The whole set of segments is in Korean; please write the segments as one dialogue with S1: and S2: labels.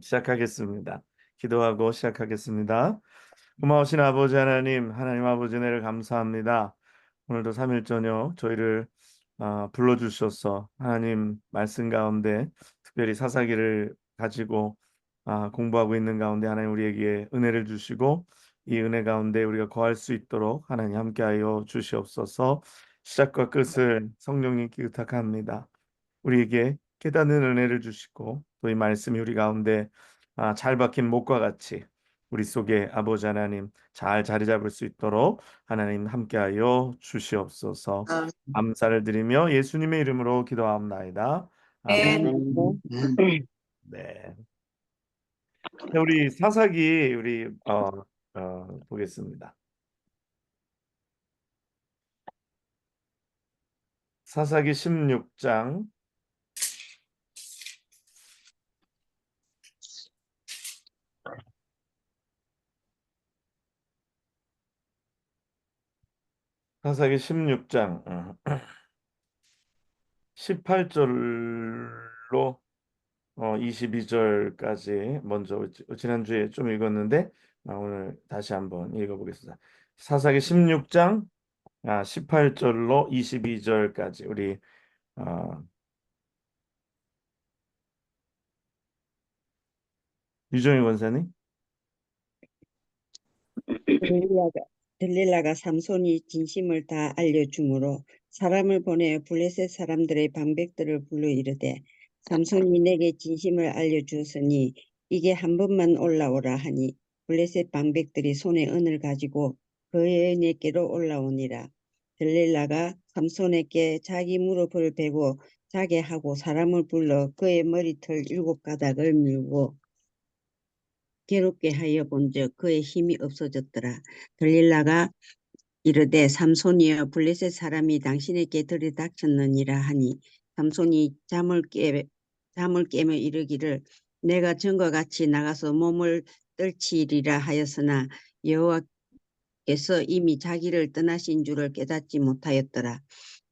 S1: 시작하겠습니다. 기도하고 시작하겠습니다. 고마우신 아버지 하나님, 하나님 아버지 은혜를 감사합니다. 오늘도 3일 저녁 저희를 불러주셔서 하나님 말씀 가운데 특별히 사사기를 가지고 공부하고 있는 가운데 하나님 우리에게 은혜를 주시고 이 은혜 가운데 우리가 거할 수 있도록 하나님 함께하여 주시옵소서. 시작과 끝을 성령님께 의탁합니다. 우리에게 깨닫는 은혜를 주시고 또 이 말씀이 우리 가운데 잘 박힌 목과 같이 우리 속에 아버지 하나님 잘 자리 잡을 수 있도록 하나님 함께하여 주시옵소서. 감사를 드리며 예수님의 이름으로 기도합나이다. 아멘.
S2: 네.
S1: 네. 우리 사사기 우리 보겠습니다. 사사기 16장 사사기 16장 18절로 22절까지 먼저 지난주에 좀 읽었는데 오늘 다시 한번 읽어보겠습니다. 사사기 16장 18절로 22절까지 우리 어, 유정희 권사님.
S3: 들릴라가, 들릴라가 삼손이 진심을 다 알려주므로 사람을 보내 블레셋 사람들의 방백들을 불러 이르되 삼손이 내게 진심을 알려주었으니 이게 한 번만 올라오라 하니 블레셋 방백들이 손에 은을 가지고 그에게로 올라오니라. 들릴라가 삼손에게 자기 무릎을 베고 자게 하고 사람을 불러 그의 머리털 7가닥을 밀고 괴롭게 하여 본즉 그의 힘이 없어졌더라. 들릴라가 이르되 삼손이여 블레셋 사람이 당신에게 들이닥쳤느니라 하니 삼손이 잠을 깨며 이르기를 내가 전과 같이 나가서 몸을 떨치리라 하였으나 여호와께서 이미 자기를 떠나신 줄을 깨닫지 못하였더라.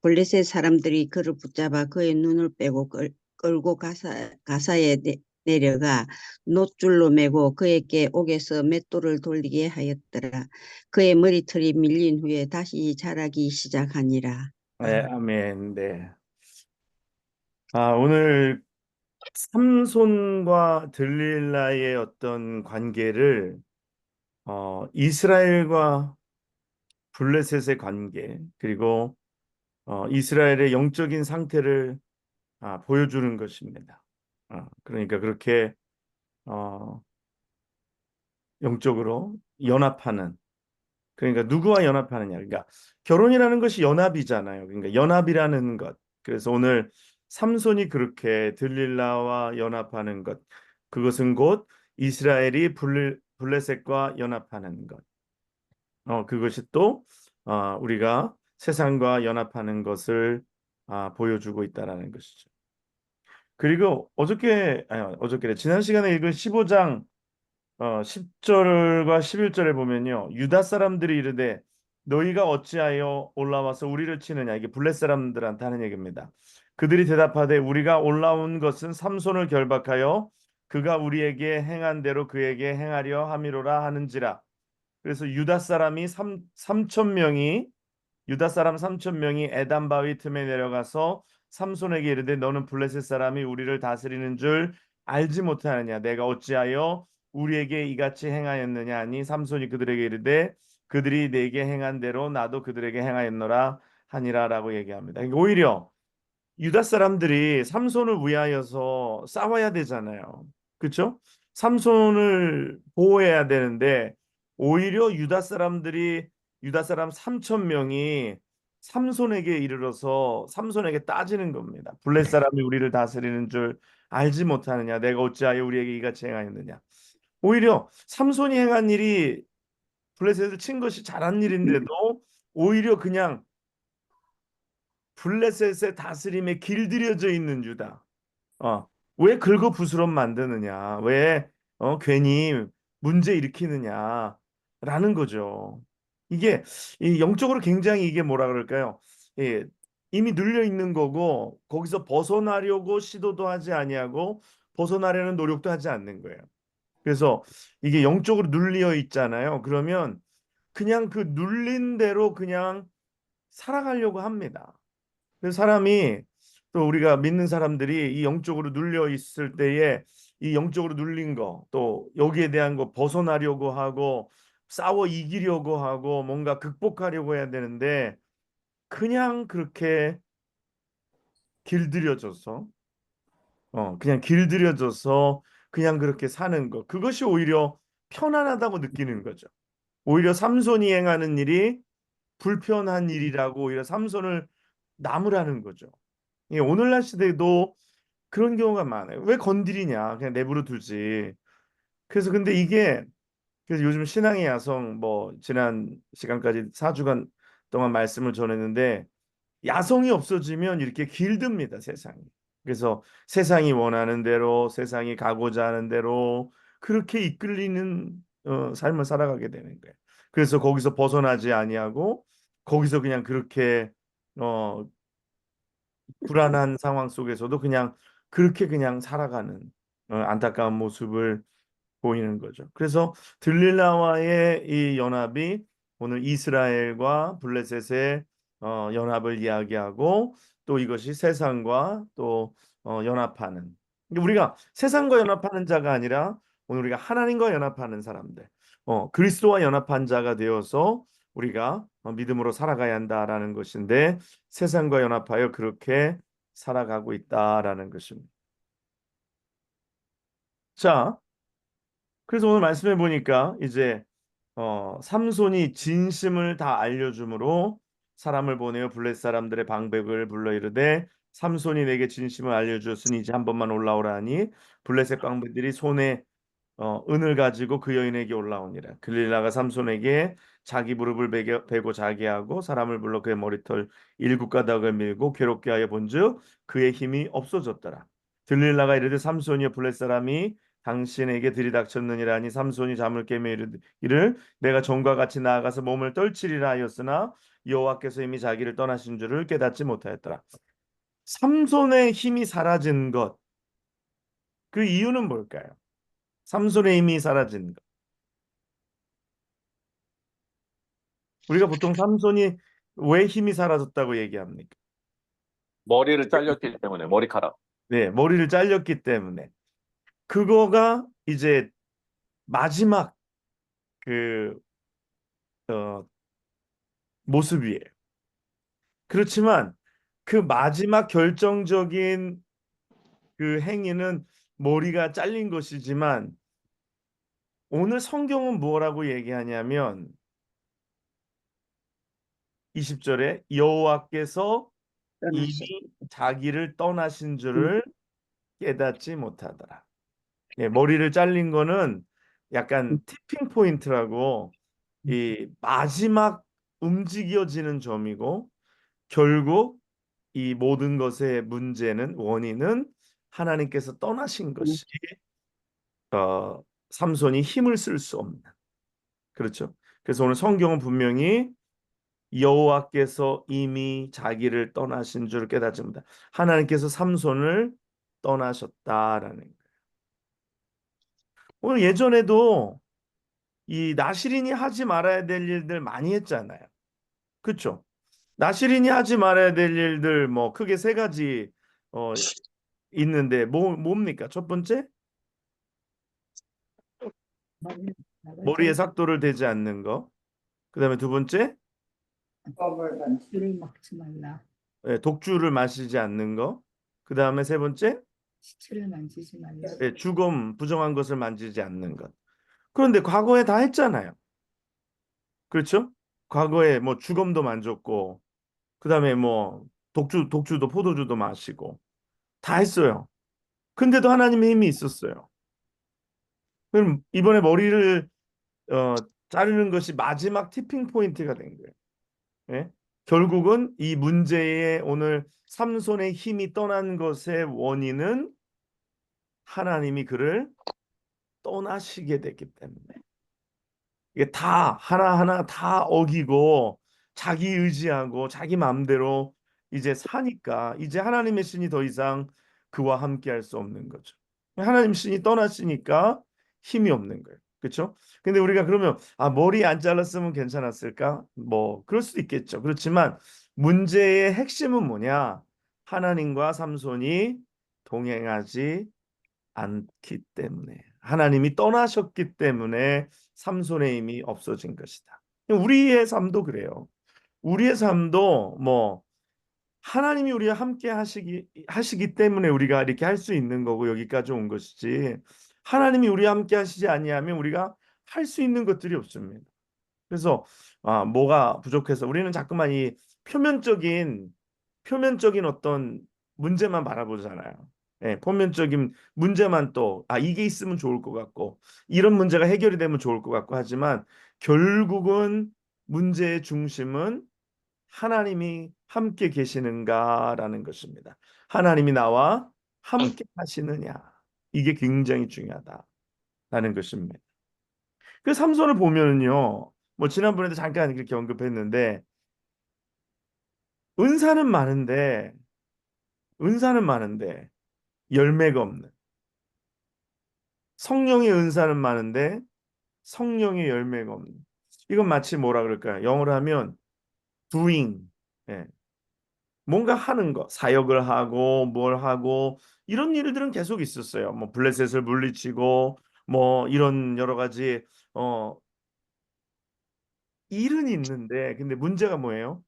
S3: 블레셋 사람들이 그를 붙잡아 그의 눈을 빼고 끌고 가사에 내려가 놋줄로 매고 그에게 옥에서 맷돌을 돌리게 하였더라. 그의 머리털이 밀린 후에 다시 자라기 시작하니라.
S1: 네, 아멘. 네. 오늘 삼손과 들릴라의 어떤 관계를 이스라엘과 블레셋의 관계 그리고 이스라엘의 영적인 상태를 보여주는 것입니다. 그러니까 그렇게 어, 영적으로 연합하는 그러니까 누구와 연합하느냐 그러니까 결혼이라는 것이 연합이잖아요. 그러니까 연합이라는 것. 그래서 오늘 삼손이 그렇게 들릴라와 연합하는 것 그것은 곧 이스라엘이 블레셋과 연합하는 것. 그것이 또 우리가 세상과 연합하는 것을 보여주고 있다라는 것이죠. 그리고 어저께 지난 시간에 읽은 15장 10절과 11절에 보면요. 유다 사람들이 이르되 너희가 어찌하여 올라와서 우리를 치느냐. 이게 블렛 사람들한테 하는 얘기입니다. 그들이 대답하되 우리가 올라온 것은 삼손을 결박하여 그가 우리에게 행한 대로 그에게 행하려 함이로라 하는지라. 그래서 유다 사람 3천 명이 에담 바위 틈에 내려가서 삼손에게 이르되 너는 블레셋 사람이 우리를 다스리는 줄 알지 못하느냐 내가 어찌하여 우리에게 이같이 행하였느냐 하니 삼손이 그들에게 이르되 그들이 내게 행한 대로 나도 그들에게 행하였노라 하니라라고 얘기합니다. 그러니까 오히려 유다 사람들이 삼손을 위하여서 싸워야 되잖아요. 그렇죠? 삼손을 보호해야 되는데 오히려 유다 사람 3천 명이 삼손에게 이르러서 삼손에게 따지는 겁니다. 블레 사람이 우리를 다스리는 줄 알지 못하느냐? 내가 어찌하여 우리에게 이같이 행하였느냐? 오히려 삼손이 행한 일이 블레셋을 친 것이 잘한 일인데도 오히려 그냥 블레셋의 다스림에 길들여져 있는 유다. 왜 긁어 부스럼 만드느냐? 왜 괜히 문제 일으키느냐라는 거죠. 이게 이 영적으로 굉장히 이게 뭐라 그럴까요? 예, 이미 눌려 있는 거고 거기서 벗어나려고 시도도 하지 아니하고 벗어나려는 노력도 하지 않는 거예요. 그래서 이게 영적으로 눌려 있잖아요. 그러면 그냥 그 눌린 대로 그냥 살아가려고 합니다. 그래서 사람이 또 우리가 믿는 사람들이 이 영적으로 눌려 있을 때에 이 영적으로 눌린 거 또 여기에 대한 거 벗어나려고 하고 싸워 이기려고 하고 뭔가 극복하려고 해야 되는데 그냥 그렇게 길들여져서 그냥 길들여져서 그냥 그렇게 사는 거 그것이 오히려 편안하다고 느끼는 거죠. 오히려 삼손이 행하는 일이 불편한 일이라고 오히려 삼손을 나무라는 거죠. 예, 오늘날 시대에도 그런 경우가 많아요. 왜 건드리냐? 그냥 내버려 두지. 그래서 근데 이게 그래서 요즘 신앙의 야성 뭐 지난 시간까지 4주간 동안 말씀을 전했는데 야성이 없어지면 이렇게 길듭니다, 세상이. 그래서 세상이 원하는 대로 세상이 가고자 하는 대로 그렇게 이끌리는 삶을 살아가게 되는 거예요. 그래서 거기서 벗어나지 아니하고 거기서 그냥 그렇게 어, 불안한 상황 속에서도 그냥 그렇게 그냥 살아가는 안타까운 모습을 보이는 거죠. 그래서 들릴라와의 이 연합이 오늘 이스라엘과 블레셋의 연합을 이야기하고 또 이것이 세상과 또 연합하는 그러니까 우리가 세상과 연합하는 자가 아니라 오늘 우리가 하나님과 연합하는 사람들 그리스도와 연합한 자가 되어서 우리가 믿음으로 살아가야 한다라는 것인데 세상과 연합하여 그렇게 살아가고 있다라는 것입니다. 자, 그래서 오늘 말씀해 보니까 이제 삼손이 진심을 다 알려줌으로 사람을 보내어 블레셋 사람들의 방백을 불러 이르되 삼손이 내게 진심을 알려주었으니 이제 한 번만 올라오라 하니 블레셋 방백들이 손에 은을 가지고 그 여인에게 올라오니라. 글릴라가 삼손에게 자기 무릎을 베고 자게 하고 사람을 불러 그의 머리털 일곱 가닥을 밀고 괴롭게 하여 본즉 그의 힘이 없어졌더라. 들릴라가 이르되 삼손이여 블레셋 사람이 당신에게 들이닥쳤느니라 하니 삼손이 잠을 깨며 이를 내가 전과 같이 나아가서 몸을 떨치리라 하였으나 여호와께서 이미 자기를 떠나신 줄을 깨닫지 못하였더라. 삼손의 힘이 사라진 것, 그 이유는 뭘까요? 삼손의 힘이 사라진 것. 우리가 보통 삼손이 왜 힘이 사라졌다고 얘기합니까?
S2: 머리를 잘렸기 때문에 머리카락.
S1: 네, 머리를 잘렸기 때문에. 그거가 이제 마지막 그 어, 모습이에요. 그렇지만 그 마지막 결정적인 그 행위는 머리가 잘린 것이지만 오늘 성경은 뭐라고 얘기하냐면 20절에 여호와께서 이미
S3: 떠나시.
S1: 자기를 떠나신 줄을 깨닫지 못하더라. 예, 머리를 잘린 거는 약간 티핑 포인트라고 이 마지막 움직여지는 점이고 결국 이 모든 것의 문제는 원인은 하나님께서 떠나신 것이 삼손이 힘을 쓸 수 없는 그렇죠. 그래서 오늘 성경은 분명히 여호와께서 이미 자기를 떠나신 줄 깨닫습니다. 하나님께서 삼손을 떠나셨다라는 거예요. 오늘 예전에도 이 나시린이 하지 말아야 될 일들 많이 했잖아요. 그렇죠? 나시린이 하지 말아야 될 일들 뭐 크게 세 가지 어, 있는데 뭡니까? 첫 번째 머리에 삭도를 대지 않는 거. 그다음에 두 번째
S4: 술을 먹지 말라.
S1: 독주를 마시지 않는 거. 그다음에 세 번째
S4: 시체를 만지지 말라.
S1: 죽음 부정한 것을 만지지 않는 것. 그런데 과거에 다 했잖아요. 그렇죠? 과거에 뭐 죽음도 만졌고 그다음에 뭐 독주도 포도주도 마시고 다 했어요. 근데도 하나님의 힘이 있었어요. 그럼 이번에 머리를 어, 자르는 것이 마지막 티핑 포인트가 된 거예요. 예? 결국은 이 문제의 오늘 삼손의 힘이 떠난 것의 원인은 하나님이 그를 떠나시게 됐기 때문에 이게 다 하나하나 다 어기고 자기 의지하고 자기 마음대로 이제 사니까 이제 하나님의 신이 더 이상 그와 함께 할 수 없는 거죠. 하나님 신이 떠났으니까 힘이 없는 거예요. 그렇죠? 근데 우리가 그러면 머리 안 잘랐으면 괜찮았을까? 뭐 그럴 수도 있겠죠. 그렇지만 문제의 핵심은 뭐냐? 하나님과 삼손이 동행하지 않기 때문에 하나님이 떠나셨기 때문에 삼손의 힘이 없어진 것이다. 우리의 삶도 그래요. 우리의 삶도 뭐 하나님이 우리와 함께 하시기 때문에 우리가 이렇게 할 수 있는 거고 여기까지 온 것이지 하나님이 우리와 함께 하시지 아니하면 우리가 할 수 있는 것들이 없습니다. 그래서 뭐가 부족해서 우리는 자꾸만 이 표면적인 어떤 문제만 바라보잖아요. 예, 표면적인 문제만 또 이게 있으면 좋을 것 같고 이런 문제가 해결이 되면 좋을 것 같고 하지만 결국은 문제의 중심은 하나님이 함께 계시는가라는 것입니다. 하나님이 나와 함께 하시느냐 이게 굉장히 중요하다라는 것입니다. 그 삼손을 보면은요, 뭐 지난번에도 잠깐 이렇게 언급했는데 은사는 많은데 열매가 없는 성령의 은사는 많은데 성령의 열매가 없는 이건 마치 뭐라 그럴까요? 영어로 하면 doing 예, 뭔가 하는 거 사역을 하고 뭘 하고 이런 일들은 계속 있었어요. 뭐 블레셋을 물리치고 뭐 이런 여러 가지 어 일은 있는데 근데 문제가 뭐예요?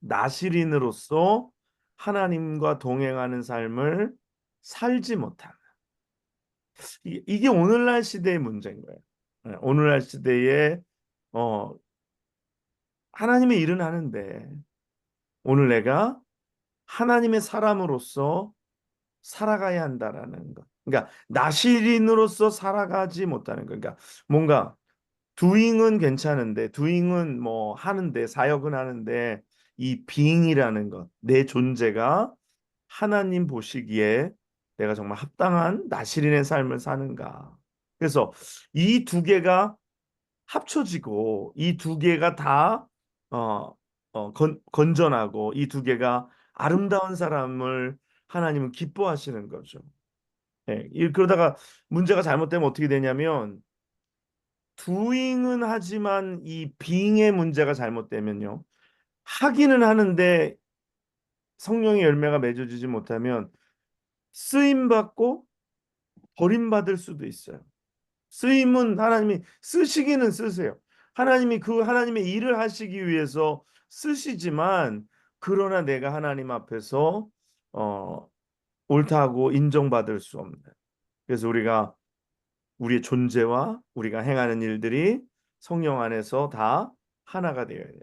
S1: 나실인으로서 하나님과 동행하는 삶을 살지 못하는 이게 오늘날 시대의 문제인 거예요. 예, 오늘날 시대에 어, 하나님의 일은 하는데 오늘 내가 하나님의 사람으로서 살아가야 한다라는 것. 그러니까 나실인으로서 살아가지 못하는 거. 그러니까 뭔가 doing은 괜찮은데 doing은 뭐 하는데 사역은 하는데 이 being이라는 것, 내 존재가 하나님 보시기에 내가 정말 합당한 나실인의 삶을 사는가. 그래서 이 두 개가 합쳐지고 이 두 개가 다 건전하고 이 두 개가 아름다운 사람을 하나님은 기뻐하시는 거죠. 예, 그러다가 문제가 잘못되면 어떻게 되냐면 doing은 하지만 이 being의 문제가 잘못되면요. 하기는 하는데 성령의 열매가 맺어지지 못하면 쓰임 받고 버림받을 수도 있어요. 쓰임은 하나님이 쓰시기는 쓰세요. 하나님이 그 하나님의 일을 하시기 위해서 쓰시지만 그러나 내가 하나님 앞에서 어, 옳다고 인정받을 수 없는. 그래서 우리가 우리의 존재와 우리가 행하는 일들이 성령 안에서 다 하나가 되어야 돼요.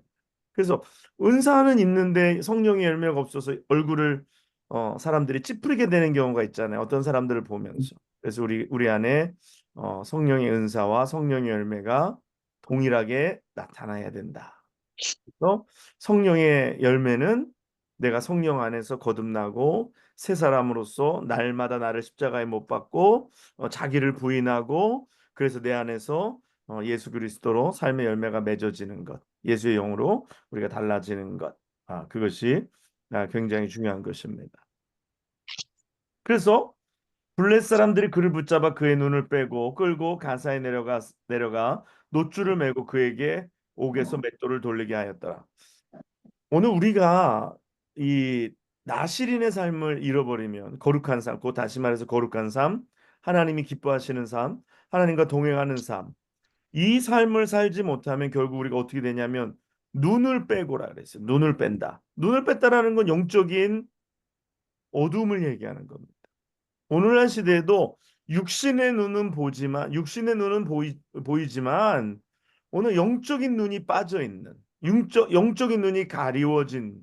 S1: 그래서 은사는 있는데 성령의 열매가 없어서 얼굴을 사람들이 찌푸리게 되는 경우가 있잖아요. 어떤 사람들을 보면서. 그래서 우리 안에 성령의 은사와 성령의 열매가 동일하게 나타나야 된다. 그래서 성령의 열매는 내가 성령 안에서 거듭나고 새 사람으로서 날마다 나를 십자가에 못 박고 자기를 부인하고 그래서 내 안에서 예수 그리스도로 삶의 열매가 맺어지는 것, 예수의 영으로 우리가 달라지는 것, 그것이 굉장히 중요한 것입니다. 그래서 블레 사람들이 그를 붙잡아 그의 눈을 빼고 끌고 가사에 내려가 노줄을 메고 그에게 옥에서 맷돌을 돌리게 하였더라. 오늘 우리가 이 나실인의 삶을 잃어버리면 거룩한 삶, 곧 다시 말해서 거룩한 삶, 하나님이 기뻐하시는 삶, 하나님과 동행하는 삶, 이 삶을 살지 못하면 결국 우리가 어떻게 되냐면 눈을 빼고라 그랬어요. 눈을 뺀다. 눈을 뺐다라는 건 영적인 어둠을 얘기하는 겁니다. 오늘날 시대에도 육신의 눈은 보이지만 오늘 영적인 눈이 빠져 있는 영적인 눈이 가리워진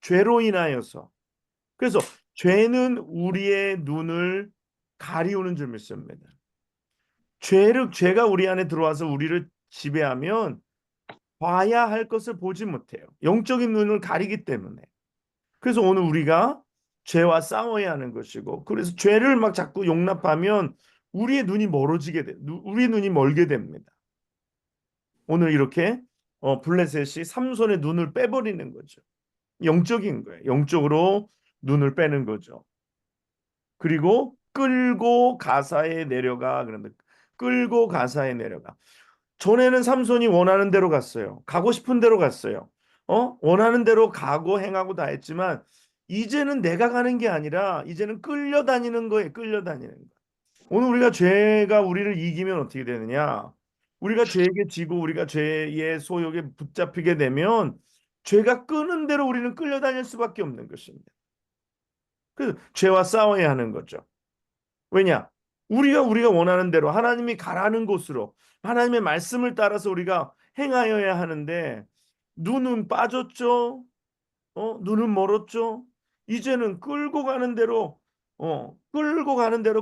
S1: 죄로 인하여서 그래서 죄는 우리의 눈을 가리우는 줄 믿습니다. 죄가 우리 안에 들어와서 우리를 지배하면 봐야 할 것을 보지 못해요. 영적인 눈을 가리기 때문에. 그래서 오늘 우리가 죄와 싸워야 하는 것이고 그래서 죄를 막 자꾸 용납하면 우리의 눈이 우리의 눈이 멀게 됩니다. 오늘 이렇게 블레셋이 삼손의 눈을 빼버리는 거죠. 영적인 거예요. 영적으로 눈을 빼는 거죠. 그리고 끌고 가사에 내려가. 그런데 끌고 가사에 내려가. 전에는 삼손이 원하는 대로 갔어요. 가고 싶은 대로 갔어요. 원하는 대로 가고 행하고 다 했지만 이제는 내가 가는 게 아니라 이제는 끌려다니는 거예요. 끌려다니는 거. 오늘 우리가 죄가 우리를 이기면 어떻게 되느냐? 우리가 죄에게 지고 우리가 죄의 소욕에 붙잡히게 되면 죄가 끄는 대로 우리는 끌려다닐 수밖에 없는 것입니다. 그래서 죄와 싸워야 하는 거죠. 왜냐? 우리가 원하는 대로 하나님이 가라는 곳으로 하나님의 말씀을 따라서 우리가 행하여야 하는데 눈은 빠졌죠. 눈은 멀었죠. 이제는 끌고 가는 대로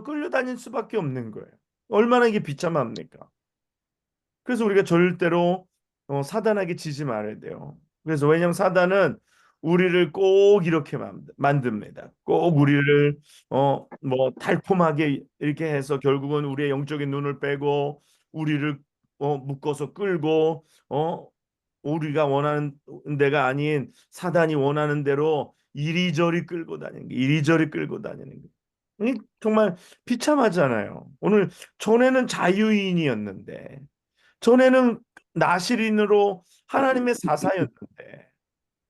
S1: 끌려다닐 수밖에 없는 거예요. 얼마나 이게 비참합니까? 그래서 우리가 절대로 사단에게 지지 말아야 돼요. 그래서 왜냐하면 사단은 우리를 꼭 이렇게 만듭니다. 꼭 우리를 뭐 달콤하게 이렇게 해서 결국은 우리의 영적인 눈을 빼고 우리를 묶어서 끌고 우리가 원하는 데가 아닌 사단이 원하는 대로 이리저리 끌고 다니는 게 이리저리 끌고 다니는 게 정말 비참하잖아요. 오늘 전에는 자유인이었는데 전에는 나실인으로 하나님의 사사였는데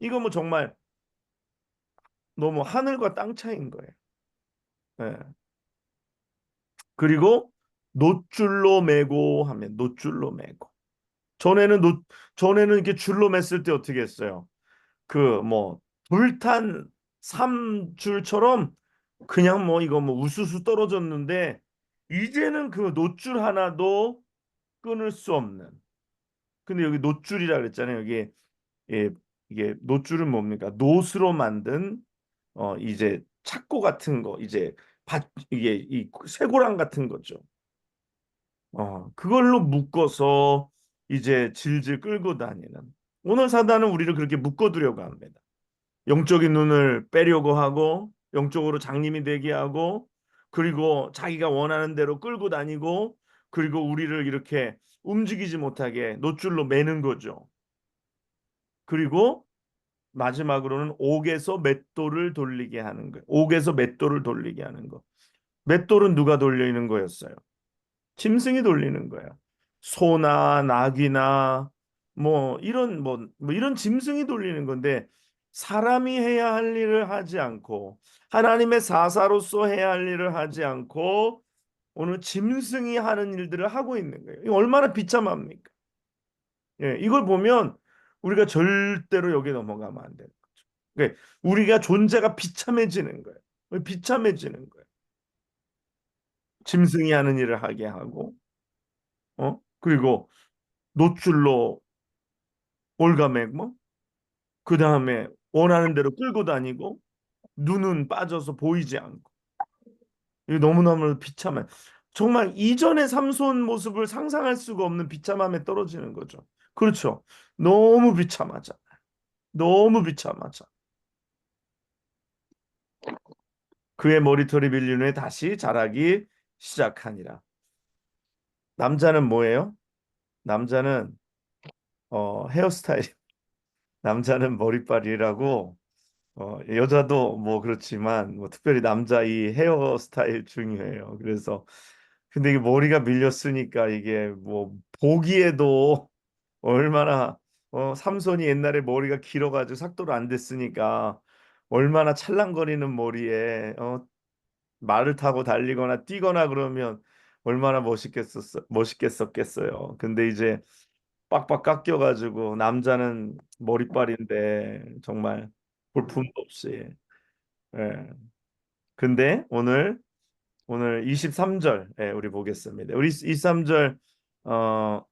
S1: 이거 뭐 정말 너무 하늘과 땅 차이인 거예요. 예. 그리고 노줄로 매고 하면 노줄로 매고 전에는 전에는 이렇게 줄로 맸을 때 어떻게 했어요? 그 뭐 불탄 삼줄처럼 그냥 뭐 이거 뭐 우수수 떨어졌는데 이제는 그 노줄 하나도 끊을 수 없는. 근데 여기 노줄이라 그랬잖아요. 여기 예, 이게 노줄은 뭡니까? 노스로 만든 이제 착고 같은 거 이제 이게 이 쇠고랑 같은 거죠. 그걸로 묶어서 이제 질질 끌고 다니는. 오늘 사단은 우리를 그렇게 묶어두려고 합니다. 영적인 눈을 빼려고 하고 영적으로 장님이 되게 하고 그리고 자기가 원하는 대로 끌고 다니고 그리고 우리를 이렇게 움직이지 못하게 노줄로 매는 거죠. 그리고 마지막으로는 옥에서 맷돌을 돌리게 하는 거예요. 옥에서 맷돌을 돌리게 하는 거. 맷돌은 누가 돌리는 거였어요? 짐승이 돌리는 거예요. 소나 낙이나 뭐 이런 짐승이 돌리는 건데 사람이 해야 할 일을 하지 않고 하나님의 사사로서 해야 할 일을 하지 않고 오늘 짐승이 하는 일들을 하고 있는 거예요. 이거 얼마나 비참합니까? 예, 이걸 보면 우리가 절대로 여기 넘어가면 안 되는 거죠. 그러니까 우리가 존재가 비참해지는 거예요. 비참해지는 거예요. 짐승이 하는 일을 하게 하고 그리고 노출로 올가매고 그 다음에 원하는 대로 끌고 다니고 눈은 빠져서 보이지 않고 이게 너무너무 비참해. 정말 이전의 삼손 모습을 상상할 수가 없는 비참함에 떨어지는 거죠. 그렇죠. 너무 비참하잖아. 너무 비참하죠. 그의 머리털이 밀린 후에 다시 자라기 시작하니라. 남자는 뭐예요? 남자는 헤어스타일. 남자는 머리빨이라고 여자도 뭐 그렇지만 뭐 특별히 남자 이 헤어스타일 중요해요. 그래서 근데 이게 머리가 밀렸으니까 이게 뭐 보기에도 얼마나 삼손이 옛날에 머리가 길어가지고 삭도를 안 됐으니까 얼마나 찰랑거리는 머리에 말을 타고 달리거나 뛰거나 그러면 얼마나 멋있겠었겠어요. 근데 이제 빡빡 깎여가지고 남자는 머리빨인데 정말 볼품도 없이. 예. 근데 오늘 23절 우리 보겠습니다. 우리 23절 어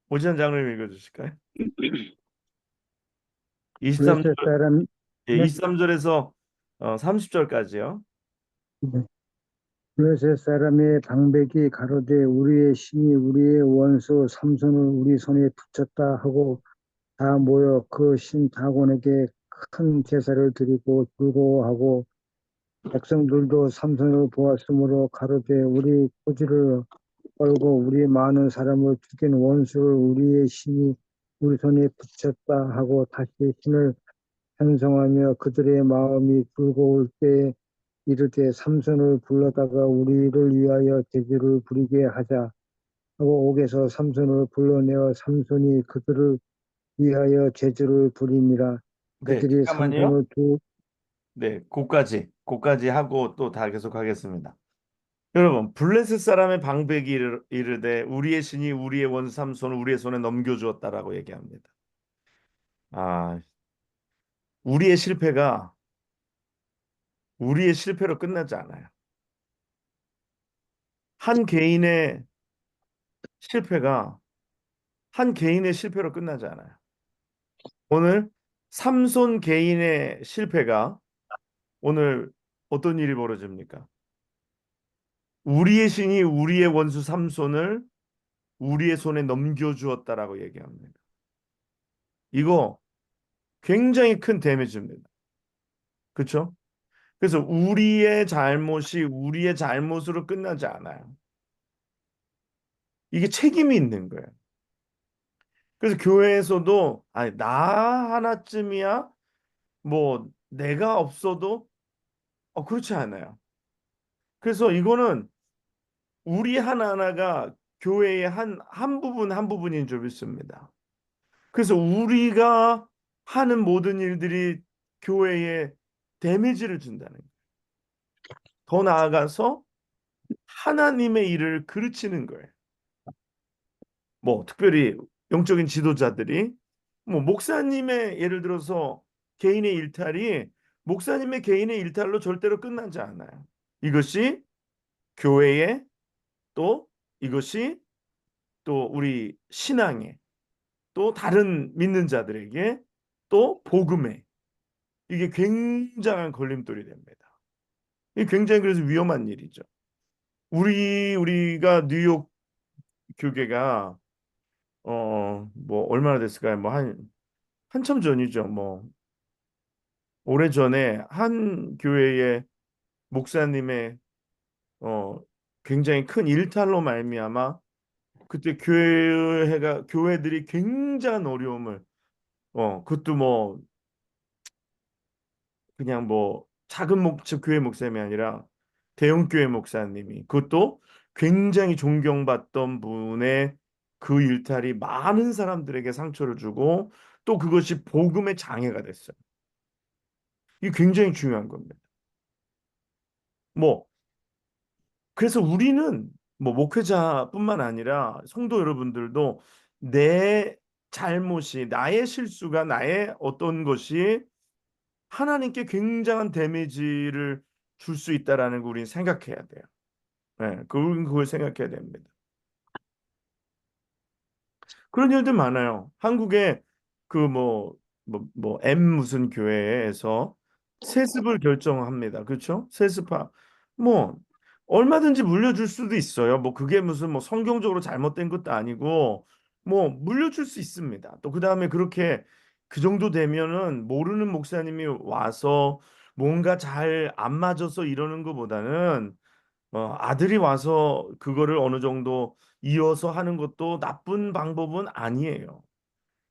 S1: 오지환 장로님 읽어주실까요? 23절
S5: 블레셋 사람,
S1: 예,
S5: 네,
S1: 23절에서 30절까지요.
S5: 네. 블레셋 사람의 방백이 가로되 우리의 신이 우리의 원수 삼손을 우리 손에 붙였다 하고 다 모여 그 신 다곤에게 큰 제사를 드리고 즐거워하고 백성들도 삼손을 보았으므로 가로되 우리 토지를 뻘고 우리 많은 사람을 죽인 원수를 우리의 신이 우리 손에 붙였다 하고 다시 신을 찬송하며 그들의 마음이 즐거울 때에 이르되 삼손을 불러다가 우리를 위하여 제주를 부리게 하자 하고 옥에서 삼손을 불러내어 삼손이 그들을 위하여 제주를 부림이라.
S1: 네,
S5: 그들이
S1: 잠깐만요.
S5: 삼손을
S1: 네, 고까지 하고 또 다 계속하겠습니다. 여러분, 블레셋 사람의 방백이 이르되 우리의 신이 우리의 원수 삼손을 우리의 손에 넘겨주었다라고 얘기합니다. 아, 우리의 실패가 우리의 실패로 끝나지 않아요. 한 개인의 실패가 한 개인의 실패로 끝나지 않아요. 오늘 삼손 개인의 실패가 오늘 어떤 일이 벌어집니까? 우리의 신이 우리의 원수 삼손을 우리의 손에 넘겨주었다라고 얘기합니다. 이거 굉장히 큰 데미지입니다. 그렇죠? 그래서 우리의 잘못이 우리의 잘못으로 끝나지 않아요. 이게 책임이 있는 거예요. 그래서 교회에서도 아니 나 하나쯤이야 뭐 내가 없어도 그렇지 않아요. 그래서 이거는 우리 하나하나가 교회의 한 부분 한 부분인 줄 믿습니다. 그래서 우리가 하는 모든 일들이 교회에 데미지를 준다는 거예요. 더 나아가서 하나님의 일을 그르치는 거예요. 뭐 특별히 영적인 지도자들이 뭐 목사님의 예를 들어서 개인의 일탈이 목사님의 개인의 일탈로 절대로 끝나지 않아요. 이것이 교회의 또 이것이 또 우리 신앙의 또 다른 믿는 자들에게 또 복음의 이게 굉장한 걸림돌이 됩니다. 이게 굉장히 그래서 위험한 일이죠. 우리가 뉴욕 교계가 뭐 얼마나 됐을까요? 뭐 한참 전이죠. 뭐 오래전에 한 교회의 목사님의 어 굉장히 큰 일탈로 말미암아 그때 교회들이 굉장한 어려움을 그것도 뭐 그냥 뭐 작은 교회 목사님이 아니라 대형 교회 목사님이 그것도 굉장히 존경받던 분의 그 일탈이 많은 사람들에게 상처를 주고 또 그것이 복음의 장애가 됐어요. 이게 굉장히 중요한 겁니다. 뭐 그래서 우리는 뭐 목회자뿐만 아니라 성도 여러분들도 내 잘못이 나의 실수가 나의 어떤 것이 하나님께 굉장한 데미지를 줄 수 있다라는 걸 우리는 생각해야 돼요. 네, 그걸 생각해야 됩니다. 그런 일들 많아요. 한국에 그 M 무슨 교회에서 세습을 결정합니다. 그렇죠? 세습하 뭐 얼마든지 물려줄 수도 있어요. 뭐 그게 무슨 뭐 성경적으로 잘못된 것도 아니고 뭐 물려줄 수 있습니다. 또 그다음에 그렇게 그 정도 되면은 모르는 목사님이 와서 뭔가 잘 안 맞아서 이러는 것보다는 아들이 와서 그거를 어느 정도 이어서 하는 것도 나쁜 방법은 아니에요.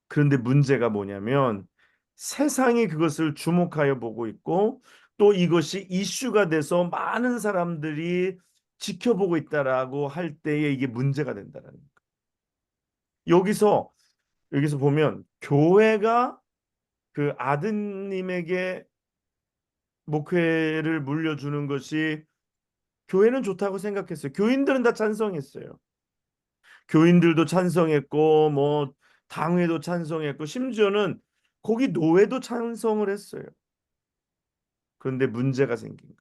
S1: 그런데 문제가 뭐냐면 세상이 그것을 주목하여 보고 있고 또 이것이 이슈가 돼서 많은 사람들이 지켜보고 있다라고 할 때에 이게 문제가 된다는 거예요. 여기서 보면 교회가 그 아드님에게 목회를 물려주는 것이 교회는 좋다고 생각했어요. 교인들은 다 찬성했어요. 교인들도 찬성했고 뭐 당회도 찬성했고 심지어는 거기 노회도 찬성을 했어요. 그런데 문제가 생긴 거예요.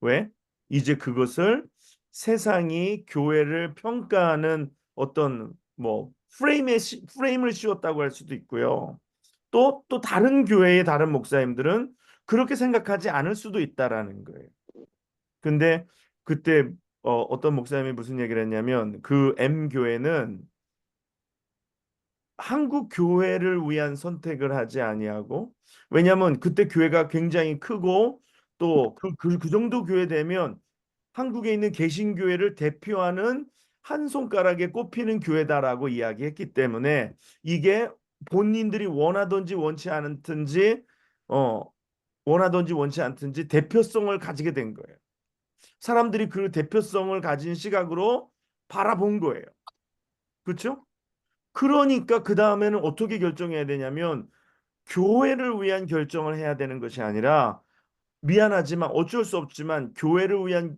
S1: 왜? 이제 그것을 세상이 교회를 평가하는 어떤 뭐 프레임을 씌웠다고 할 수도 있고요. 또 다른 교회의 다른 목사님들은 그렇게 생각하지 않을 수도 있다라는 거예요. 근데 그때 어떤 목사님이 무슨 얘기를 했냐면 그 M 교회는 한국 교회를 위한 선택을 하지 아니하고 왜냐하면 그때 교회가 굉장히 크고 또 그 정도 교회 되면 한국에 있는 개신교회를 대표하는 한 손가락에 꼽히는 교회다라고 이야기했기 때문에 이게 본인들이 원하든지 원치 않든지 어 원하든지 원치 않든지 대표성을 가지게 된 거예요. 사람들이 그 대표성을 가진 시각으로 바라본 거예요. 그렇죠? 그러니까 그 다음에는 어떻게 결정해야 되냐면 교회를 위한 결정을 해야 되는 것이 아니라 미안하지만 어쩔 수 없지만 교회를 위한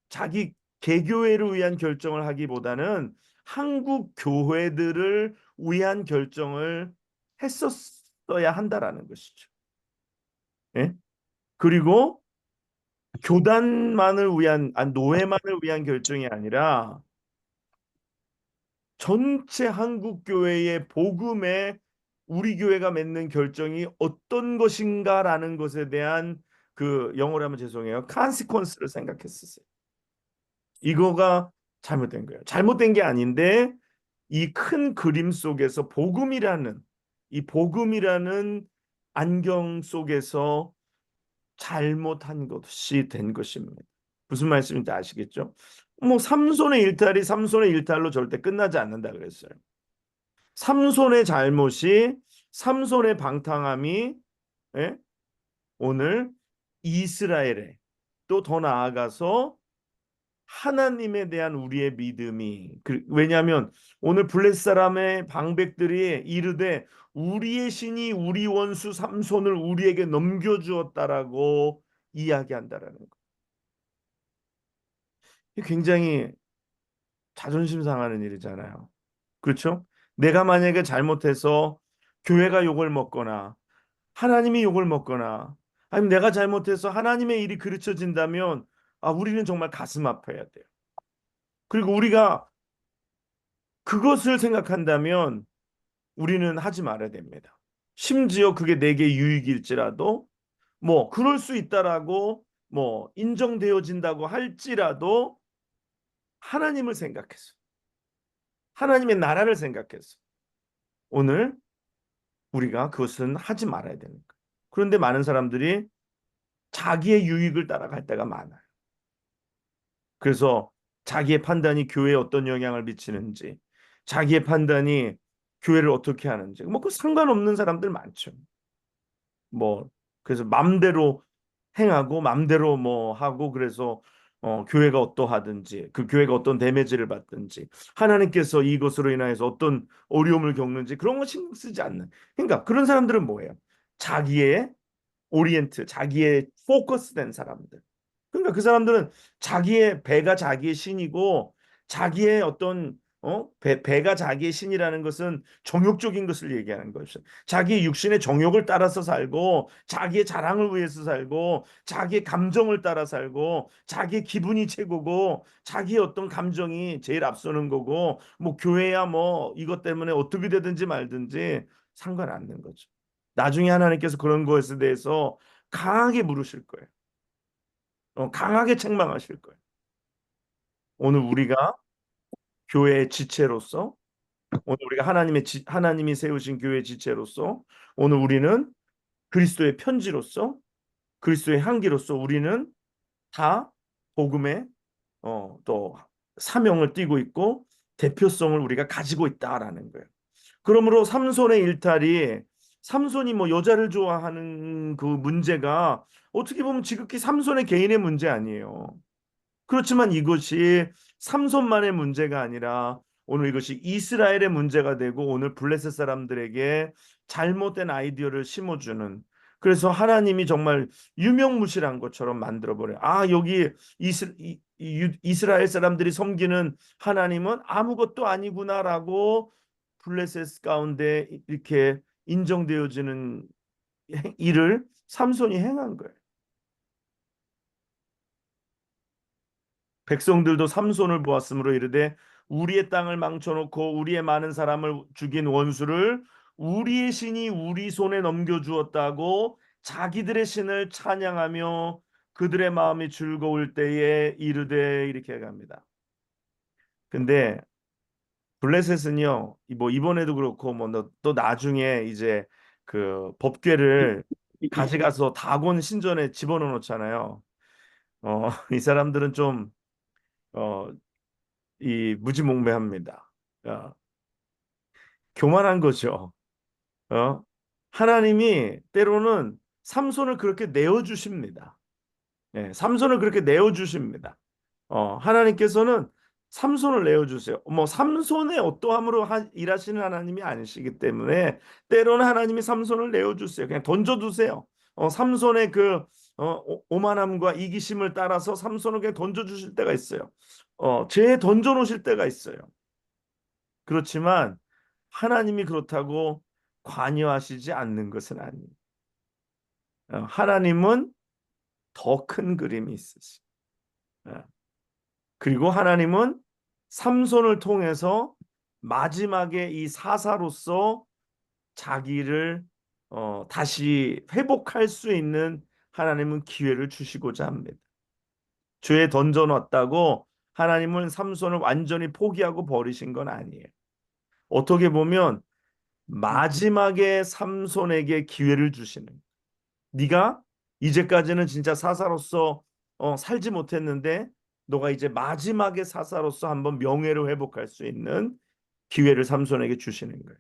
S1: 자기 개교회를 위한 결정을 하기보다는 한국 교회들을 위한 결정을 했었어야 한다라는 것이죠. 예? 그리고 교단만을 위한 노회만을 위한 결정이 아니라 전체 한국 교회의 복음에 우리 교회가 맺는 결정이 어떤 것인가라는 것에 대한 그 영어로 하면 죄송해요. 컨시퀀스를 생각했었어요. 이거가 잘못된 거예요. 잘못된 게 아닌데 이 큰 그림 속에서 복음이라는 안경 속에서 잘못한 것이 된 것입니다. 무슨 말씀인지 아시겠죠? 뭐 삼손의 일탈로 절대 끝나지 않는다 그랬어요. 삼손의 잘못이 삼손의 방탕함이 예? 오늘 이스라엘에 또 더 나아가서 하나님에 대한 우리의 믿음이 왜냐하면 오늘 블레셋 사람의 방백들이 이르되 우리의 신이 우리 원수 삼손을 우리에게 넘겨주었다라고 이야기한다라는 거. 이게 굉장히 자존심 상하는 일이잖아요. 그렇죠? 내가 만약에 잘못해서 교회가 욕을 먹거나 하나님이 욕을 먹거나 아니면 내가 잘못해서 하나님의 일이 그르쳐진다면 우리는 정말 가슴 아파야 돼요. 그리고 우리가 그것을 생각한다면 우리는 하지 말아야 됩니다. 심지어 그게 내게 유익일지라도 뭐 그럴 수 있다라고 뭐 인정되어진다고 할지라도 하나님을 생각해서 하나님의 나라를 생각해서 오늘 우리가 그것은 하지 말아야 되는 거예요. 그런데 많은 사람들이 자기의 유익을 따라갈 때가 많아요. 그래서 자기의 판단이 교회에 어떤 영향을 미치는지, 자기의 판단이 교회를 어떻게 하는지, 뭐 그 상관없는 사람들 많죠. 뭐 그래서 맘대로 행하고 맘대로 뭐 하고 그래서 교회가 어떠하든지 그 교회가 어떤 데미지를 받든지 하나님께서 이것으로 인하여서 어떤 어려움을 겪는지 그런 거 신경 쓰지 않는. 그러니까 그런 사람들은 뭐예요? 자기의 자기의 포커스된 사람들. 그러니까 그 사람들은 자기의 배가 자기의 신이고 자기의 어떤 배가 자기의 신이라는 것은 정욕적인 것을 얘기하는 것이죠. 자기의 육신의 정욕을 따라서 살고 자기의 자랑을 위해서 살고 자기의 감정을 따라 살고 자기의 기분이 최고고 자기의 어떤 감정이 제일 앞서는 거고 뭐 교회야 뭐 이것 때문에 어떻게 되든지 말든지 상관 않는 거죠. 나중에 하나님께서 그런 것에 대해서 강하게 물으실 거예요. 강하게 책망하실 거예요. 오늘 우리가 교회의 지체로서 오늘 우리가 하나님이 세우신 교회의 지체로서 오늘 우리는 그리스도의 편지로서 그리스도의 향기로서 우리는 다 복음의 또 사명을 띠고 있고 대표성을 우리가 가지고 있다라는 거예요. 그러므로 삼손의 일탈이 삼손이 뭐 여자를 좋아하는 그 문제가 어떻게 보면 지극히 삼손의 개인의 문제 아니에요. 그렇지만 이것이 삼손만의 문제가 아니라 오늘 이것이 이스라엘의 문제가 되고 오늘 블레셋 사람들에게 잘못된 아이디어를 심어주는 그래서 하나님이 정말 유명무실한 것처럼 만들어버려요. 여기 이스라엘 사람들이 섬기는 하나님은 아무것도 아니구나라고 블레셋 가운데 이렇게 인정되어지는 일을 삼손이 행한 거예요. 백성들도 삼손을 보았으므로 이르되 우리의 땅을 망쳐놓고 우리의 많은 사람을 죽인 원수를 우리의 신이 우리 손에 넘겨주었다고 자기들의 신을 찬양하며 그들의 마음이 즐거울 때에 이르되 이렇게 갑니다. 근데 블레셋은요, 뭐 이번에도 그렇고 뭐 또 나중에 이제 그 법궤를 가져가서 다곤 신전에 집어넣어 놓잖아요. 이 사람들은 좀 이 무지몽매합니다. 어, 교만한 거죠. 어? 하나님이 때로는 삼손을 그렇게 내어 주십니다. 예, 삼손을 그렇게 내어 주십니다. 하나님께서는 삼손을 내어 주세요. 뭐 삼손의 어떠함으로 일하시는 하나님이 아니시기 때문에 때로는 하나님이 삼손을 내어 주세요. 그냥 던져 두세요. 삼손의 그 오만함과 이기심을 따라서 삼손을 그냥 던져 주실 때가 있어요. 죄에 던져 놓으실 때가 있어요. 그렇지만 하나님이 그렇다고 관여하시지 않는 것은 아니에요. 하나님은 더 큰 그림이 있으시죠. 그리고 하나님은 삼손을 통해서 마지막에 이 사사로서 자기를 다시 회복할 수 있는 하나님은 기회를 주시고자 합니다. 죄에 던져놨다고 하나님은 삼손을 완전히 포기하고 버리신 건 아니에요. 어떻게 보면 마지막에 삼손에게 기회를 주시는, 네가 이제까지는 진짜 사사로서 살지 못했는데 너가 이제 마지막에 사사로서 한번 명예를 회복할 수 있는 기회를 삼손에게 주시는 거예요.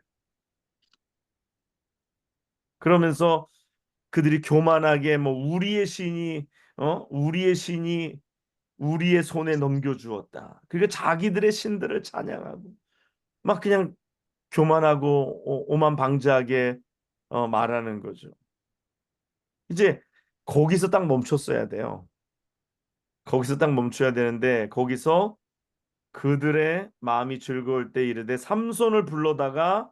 S1: 그러면서 그들이 교만하게 뭐 우리의 신이 우리의 손에 넘겨주었다. 그러니까 자기들의 신들을 찬양하고 막 그냥 교만하고 오만방자하게 말하는 거죠. 이제 거기서 딱 멈췄어야 돼요. 거기서 딱 멈춰야 되는데 거기서 그들의 마음이 즐거울 때 이르되 삼손을 불러다가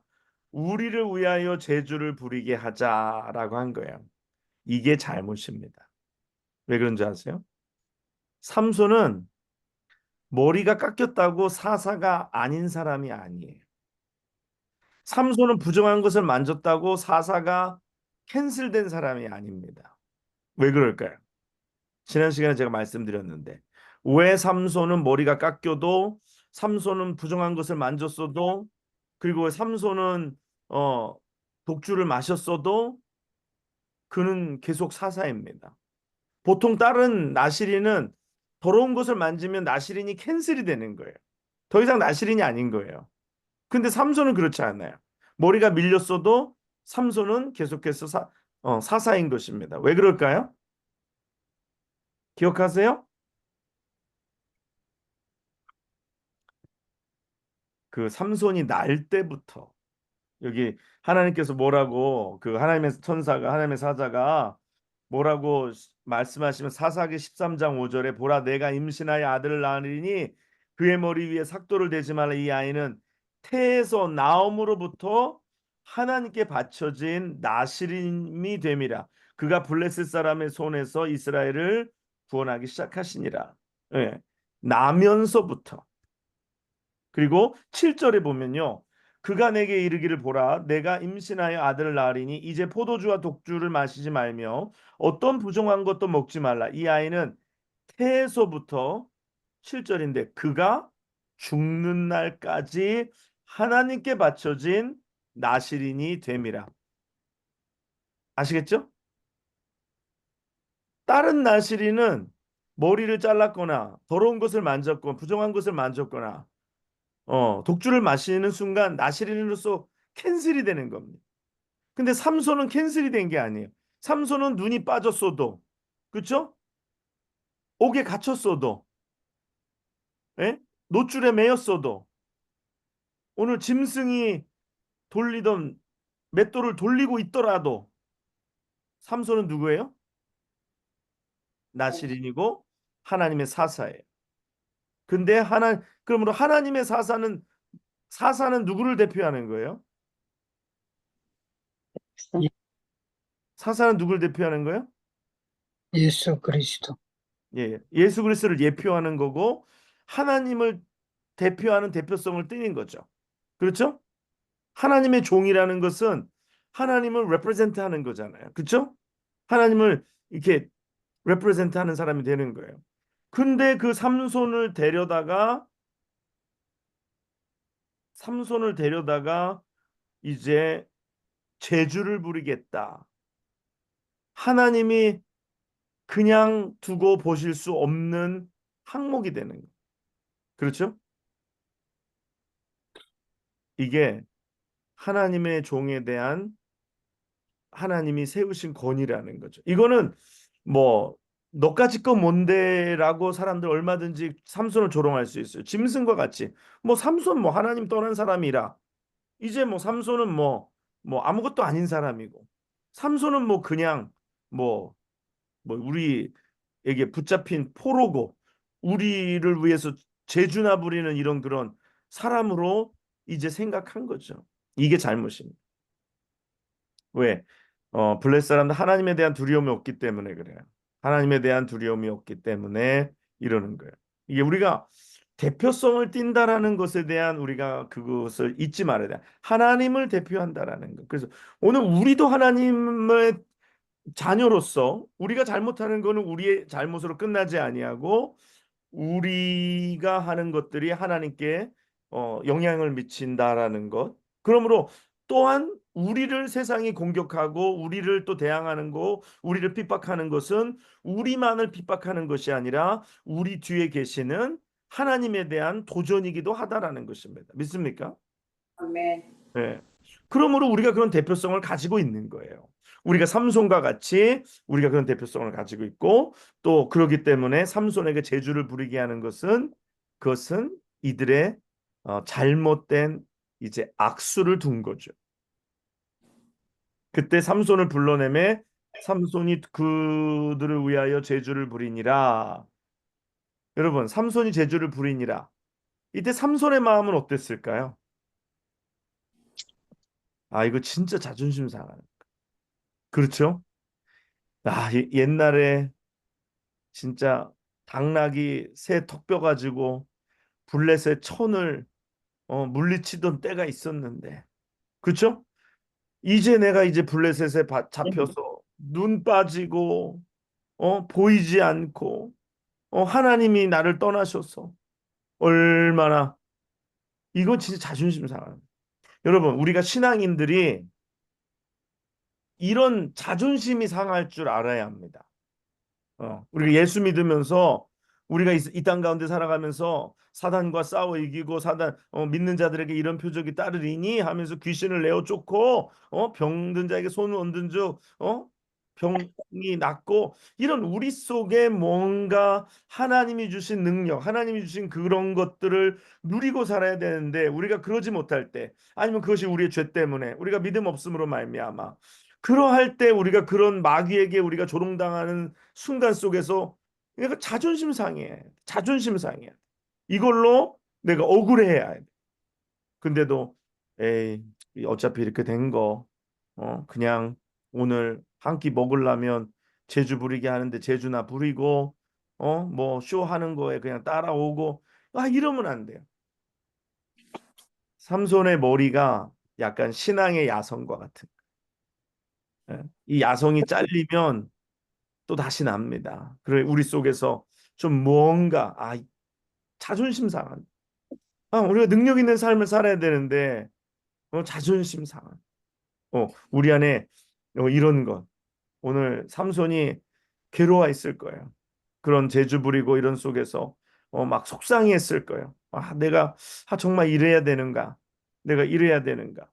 S1: 우리를 위하여 제주를 부리게 하자라고 한 거예요. 이게 잘못입니다. 왜 그런지 아세요? 삼손은 머리가 깎였다고 사사가 아닌 사람이 아니에요. 삼손은 부정한 것을 만졌다고 사사가 캔슬된 사람이 아닙니다. 왜 그럴까요? 지난 시간에 제가 말씀드렸는데 왜 삼손은 머리가 깎여도 삼손은 부정한 것을 만졌어도 그리고 삼손은 어, 독주를 마셨어도 그는 계속 사사입니다. 보통 다른 나시린은 더러운 것을 만지면 나시린이 캔슬이 되는 거예요. 더 이상 나시린이 아닌 거예요. 근데 삼손은 그렇지 않아요. 머리가 밀렸어도 삼손은 계속해서 사사인 것입니다. 왜 그럴까요? 기억하세요? 그 삼손이 날 때부터 여기 하나님께서 뭐라고 그 하나님의 천사가 하나님의 사자가 뭐라고 말씀하시면 사사기 13장 5절에 보라 내가 임신하여 아들을 낳으리니 그의 머리 위에 삭도를 대지 말라 이 아이는 태에서 나옴으로부터 하나님께 바쳐진 나시림이 됨이라 그가 블레셋 사람의 손에서 이스라엘을 구원하기 시작하시니라. 예. 나면서부터 그리고 7절에 보면요. 그가 내게 이르기를 보라 내가 임신하여 아들을 낳으리니 이제 포도주와 독주를 마시지 말며 어떤 부정한 것도 먹지 말라. 이 아이는 태에서부터 7절인데 그가 죽는 날까지 하나님께 바쳐진 나시린이 됨이라. 아시겠죠? 다른 나시린은 머리를 잘랐거나 더러운 것을 만졌거나 부정한 것을 만졌거나 독주를 마시는 순간 나시린으로서 캔슬이 되는 겁니다. 근데 삼손은 캔슬이 된 게 아니에요. 삼손은 눈이 빠졌어도, 그렇죠? 옥에 갇혔어도, 예? 노줄에 매였어도, 오늘 짐승이 돌리던 맷돌을 돌리고 있더라도 삼손은 누구예요? 나시린이고 하나님의 사사예요. 근데 그러므로 하나님의 사사는 누구를 대표하는 거예요? 사사는 누구를 대표하는 거예요?
S5: 예수 그리스도.
S1: 예, 예수 그리스도를 예표하는 거고 하나님을 대표하는 대표성을 띠는 거죠. 그렇죠? 하나님의 종이라는 것은 하나님을 represent 하는 거잖아요. 그렇죠? 하나님을 이렇게 represent 하는 사람이 되는 거예요. 근데 그 삼손을 데려다가 이제 제주를 부리겠다. 하나님이 그냥 두고 보실 수 없는 항목이 되는 거예요. 그렇죠? 이게 하나님의 종에 대한 하나님이 세우신 권위라는 거죠. 이거는 뭐 너까지 거 뭔데라고 사람들 얼마든지 삼손을 조롱할 수 있어요. 짐승과 같이 뭐 삼손 뭐 하나님 떠난 사람이라 이제 뭐 삼손은 뭐 아무것도 아닌 사람이고 삼손은 뭐 그냥 뭐 우리에게 붙잡힌 포로고 우리를 위해서 죄주나 부리는 이런 그런 사람으로 이제 생각한 거죠. 이게 잘못입니다. 왜? 블레셋 사람들 하나님에 대한 두려움이 없기 때문에 그래요. 하나님에 대한 두려움이 없기 때문에 이러는 거예요. 이게 우리가 대표성을 띈다라는 것에 대한 우리가 그것을 잊지 말아야 돼. 하나님을 대표한다라는 거. 그래서 오늘 우리도 하나님의 자녀로서 우리가 잘못하는 거는 우리의 잘못으로 끝나지 아니하고 우리가 하는 것들이 하나님께 영향을 미친다라는 것. 그러므로 또한 우리를 세상이 공격하고 우리를 또 대항하는 거, 우리를 핍박하는 것은 우리만을 핍박하는 것이 아니라 우리 뒤에 계시는 하나님에 대한 도전이기도 하다라는 것입니다. 믿습니까?
S4: 아멘.
S1: 네. 그러므로 우리가 그런 대표성을 가지고 있는 거예요. 우리가 삼손과 같이 우리가 그런 대표성을 가지고 있고 또 그러기 때문에 삼손에게 재주를 부리게 하는 것은 그것은 이들의 잘못된 이제 악수를 둔 거죠. 그때 삼손을 불러내매 삼손이 그들을 위하여 재주를 부리니라. 여러분, 삼손이 재주를 부리니라. 이때 삼손의 마음은 어땠을까요? 아, 이거 진짜 자존심 상하네. 그렇죠? 옛날에 진짜 당나귀 새 턱뼈 가지고 블레셋 천을 물리치던 때가 있었는데, 그렇죠? 이제 내가 이제 블레셋에 잡혀서 눈 빠지고 보이지 않고 하나님이 나를 떠나셔서 얼마나 이거 진짜 자존심 상합니다. 여러분, 우리가 신앙인들이 이런 자존심이 상할 줄 알아야 합니다. 우리가 예수 믿으면서 우리가 이 땅 가운데 살아가면서 사단과 싸워 이기고 사단 믿는 자들에게 이런 표적이 따르리니 하면서 귀신을 내어 쫓고 병든 자에게 손을 얹은 즉 병이 낫고 이런 우리 속에 뭔가 하나님이 주신 능력, 하나님이 주신 그런 것들을 누리고 살아야 되는데 우리가 그러지 못할 때 아니면 그것이 우리의 죄 때문에 우리가 믿음 없음으로 말미암아 그러할 때 우리가 그런 마귀에게 우리가 조롱당하는 순간 속에서 내가 자존심 상해. 자존심 상해. 이걸로 내가 억울해야 해. 근데도 에이 어차피 이렇게 된 거 그냥 오늘 한 끼 먹으려면 제주 부리게 하는데 제주나 부리고 뭐 쇼하는 거에 그냥 따라오고 이러면 안 돼요. 삼손의 머리가 약간 신앙의 야성과 같은. 이 야성이 잘리면 또 다시 납니다. 그래 우리 속에서 좀 뭔가 자존심 상한. 우리가 능력 있는 삶을 살아야 되는데 자존심 상한. 우리 안에 이런 것. 오늘 삼손이 괴로워했을 거예요. 그런 재주 부리고 이런 속에서 막 속상해했을 거예요. 내가 정말 이래야 되는가? 내가 이래야 되는가?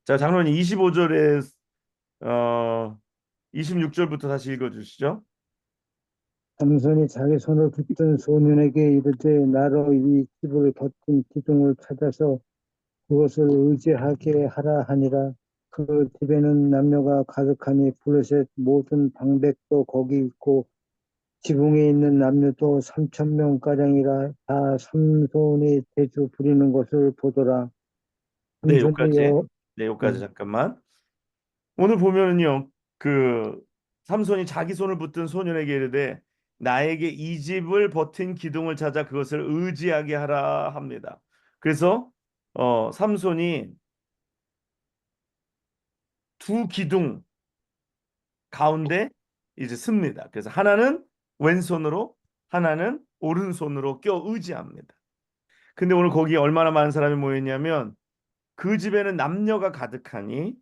S1: 자, 장로님 25절에 26절부터 다시 읽어주시죠.
S5: 삼손이 자기 손을 붙든 소년에게 이르되 나로 이 집을 버틴 기둥을 찾아서 그것을 의지하게 하라 하니라. 그 집에는 남녀가 가득하니 블레셋 모든 방백도 거기 있고 지붕에 있는 남녀도 3,000명 가량이라 다 삼손이 재주 부리는 것을 보더라.
S1: 네,
S5: 삼손이
S1: 여기까지. 네, 여기까지 잠깐만. 오늘 보면은요, 그 삼손이 자기 손을 붙든 소년에게 이르되 나에게 이 집을 버틴 기둥을 찾아 그것을 의지하게 하라 합니다. 그래서 삼손이 두 기둥 가운데 이제 씁니다. 그래서 하나는 왼손으로 하나는 오른손으로 껴 의지합니다. 근데 오늘 거기에 얼마나 많은 사람이 모였냐면 그 집에는 남녀가 가득하니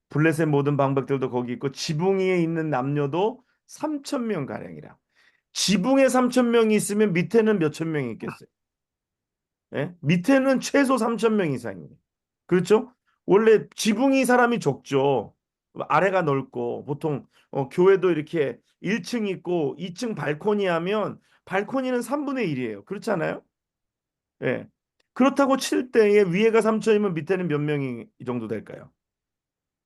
S1: 블레셋 모든 방백들도 거기 있고 지붕 위에 있는 남녀도 3,000명 가량이라. 지붕에 3,000명이 있으면 밑에는 몇천 명이 있겠어요? 예? 밑에는 최소 3,000명 이상이에요. 그렇죠? 원래 지붕이 사람이 적죠. 아래가 넓고 보통 교회도 이렇게 1층 있고 2층 발코니 하면 발코니는 3분의 1이에요. 그렇지 않아요? 예. 그렇다고 칠 때에 위에가 3천이면 밑에는 몇 명이 이 정도 될까요?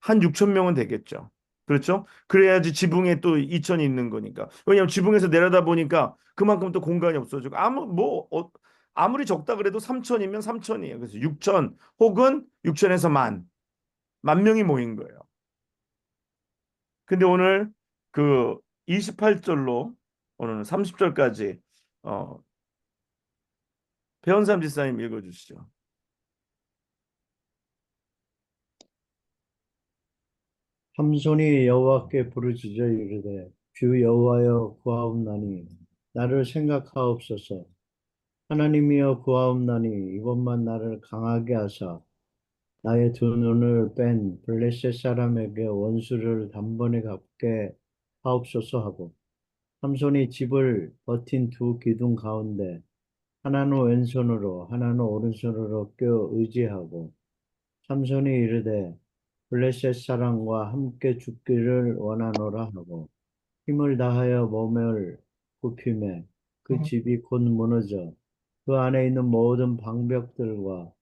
S1: 한 6천 명은 되겠죠. 그렇죠? 그래야지 지붕에 또 2천이 있는 거니까. 왜냐하면 지붕에서 내려다 보니까 그만큼 또 공간이 없어지고 아무리 적다 그래도 3천이면 3천이에요. 그래서 6천 혹은 6천에서 만 명이 모인 거예요. 근데 오늘 그 28절로 오늘 30절까지 배원삼 지사님 읽어주시죠.
S6: 삼손이 여호와께 부르짖어 이르되 주 여호와여 구하옵나니 나를 생각하옵소서. 하나님이여 구하옵나니 이번만 나를 강하게 하사 나의 두 눈을 뺀 블레셋 사람에게 원수를 단번에 갚게 하옵소서 하고 삼손이 집을 버틴 두 기둥 가운데 하나는 왼손으로 하나는 오른손으로 껴 의지하고 삼손이 이르되 블레셋 사람과 함께 죽기를 원하노라 하고 힘을 다하여 몸을 굽히매 그 집이 곧 무너져 그 안에 있는 모든 방벽들과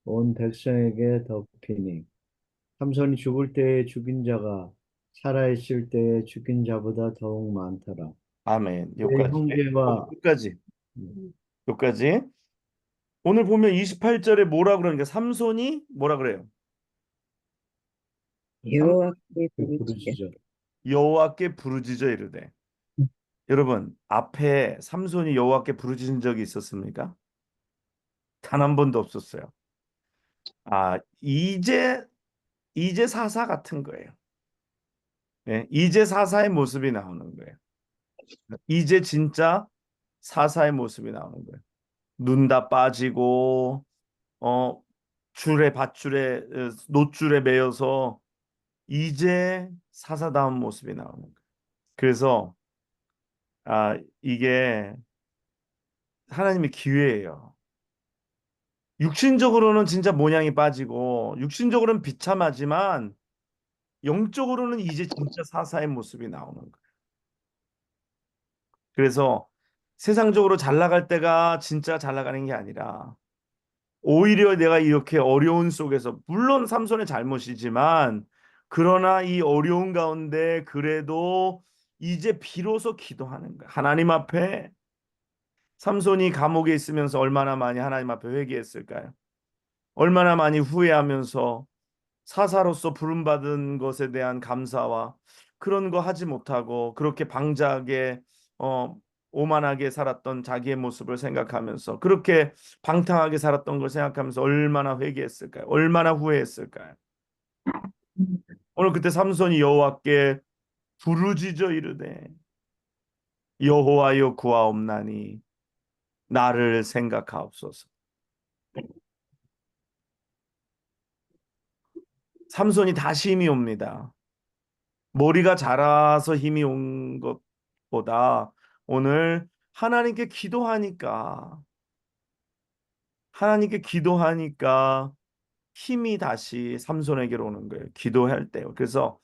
S6: 온 백성에게 덮이니 삼손이 죽을 때에 죽인 자가 살아있을 때에 죽인 자보다 더욱 많더라.
S1: 아멘.
S6: 그의
S1: 여기까지.
S6: 형제와
S1: 여기까지. 여기까지. 오늘 보면 28절에 뭐라 그러니까 삼손이 뭐라 그래요?
S3: 여호와께 부르짖어
S6: 부르짖어.
S1: 여호와께 부르짖어 이르되. 여러분, 앞에 삼손이 여호와께 부르짖은 적이 있었습니까? 단 한 번도 없었어요. 아, 이제 사사 같은 거예요. 예, 이제 사사의 모습이 나오는 거예요. 이제 진짜 사사의 모습이 나오는 거예요. 눈 다 빠지고 어 줄에 밧줄에 노줄에 매여서 이제 사사다운 모습이 나오는 거예요. 그래서 이게 하나님의 기회예요. 육신적으로는 진짜 모양이 빠지고 육신적으로는 비참하지만 영적으로는 이제 진짜 사사의 모습이 나오는 거예요. 그래서 세상적으로 잘 나갈 때가 진짜 잘 나가는 게 아니라 오히려 내가 이렇게 어려운 속에서 물론 삼손의 잘못이지만 그러나 이 어려운 가운데 그래도 이제 비로소 기도하는 거야. 하나님 앞에 삼손이 감옥에 있으면서 얼마나 많이 하나님 앞에 회개했을까요? 얼마나 많이 후회하면서 사사로서 부름받은 것에 대한 감사와 그런 거 하지 못하고 그렇게 방자하게 어, 오만하게 살았던 자기의 모습을 생각하면서 그렇게 방탕하게 살았던 걸 생각하면서 얼마나 회개했을까요? 얼마나 후회했을까요? 오늘 그때 삼손이 여호와께 부르짖어 이르되 여호와여 구하옵나니 나를 생각하옵소서. 삼손이 다시 힘이 옵니다. 머리가 자라서 힘이 온 것보다 오늘 하나님께 기도하니까 힘이 다시 삼손에게로 오는 거예요. 기도할 때요. 그래서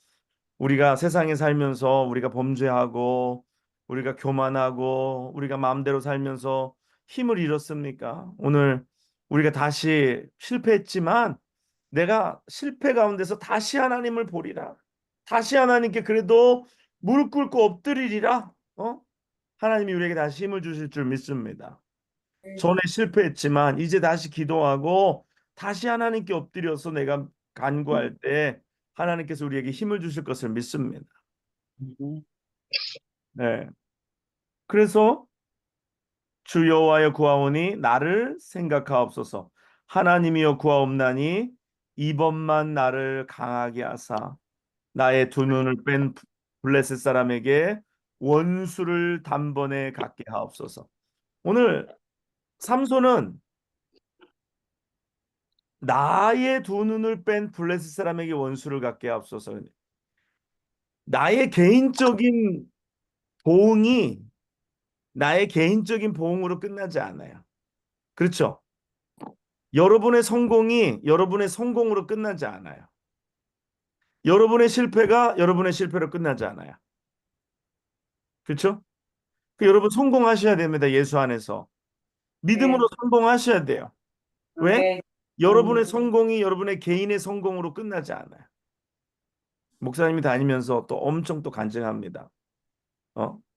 S1: 우리가 세상에 살면서 우리가 범죄하고 우리가 교만하고 우리가 마음대로 살면서 힘을 잃었습니까? 오늘 우리가 다시 실패했지만 내가 실패 가운데서 다시 하나님을 보리라. 다시 하나님께 그래도 무릎 꿇고 엎드리리라. 하나님이 우리에게 다시 힘을 주실 줄 믿습니다. 전에 실패했지만 이제 다시 기도하고 다시 하나님께 엎드려서 내가 간구할 때 하나님께서 우리에게 힘을 주실 것을 믿습니다. 네. 그래서 주 여호와여 구하오니 나를 생각하옵소서. 하나님이여 구하옵나니 이번만 나를 강하게 하사 나의 두 눈을 뺀 블레셋 사람에게 원수를 단번에 갚게 하옵소서. 오늘 삼손은 나의 두 눈을 뺀 블레셋 사람에게 원수를 갚게 하옵소서. 나의 개인적인 보응이 나의 개인적인 보응으로 끝나지 않아요. 그렇죠? 여러분의 성공이 여러분의 성공으로 끝나지 않아요. 여러분의 실패가 여러분의 실패로 끝나지 않아요. 그렇죠? 여러분 성공하셔야 됩니다. 예수 안에서. 믿음으로 성공하셔야 돼요. 왜? 여러분의 성공이 여러분의 개인의 성공으로 끝나지 않아요. 목사님이 다니면서 또 엄청 또 간증합니다.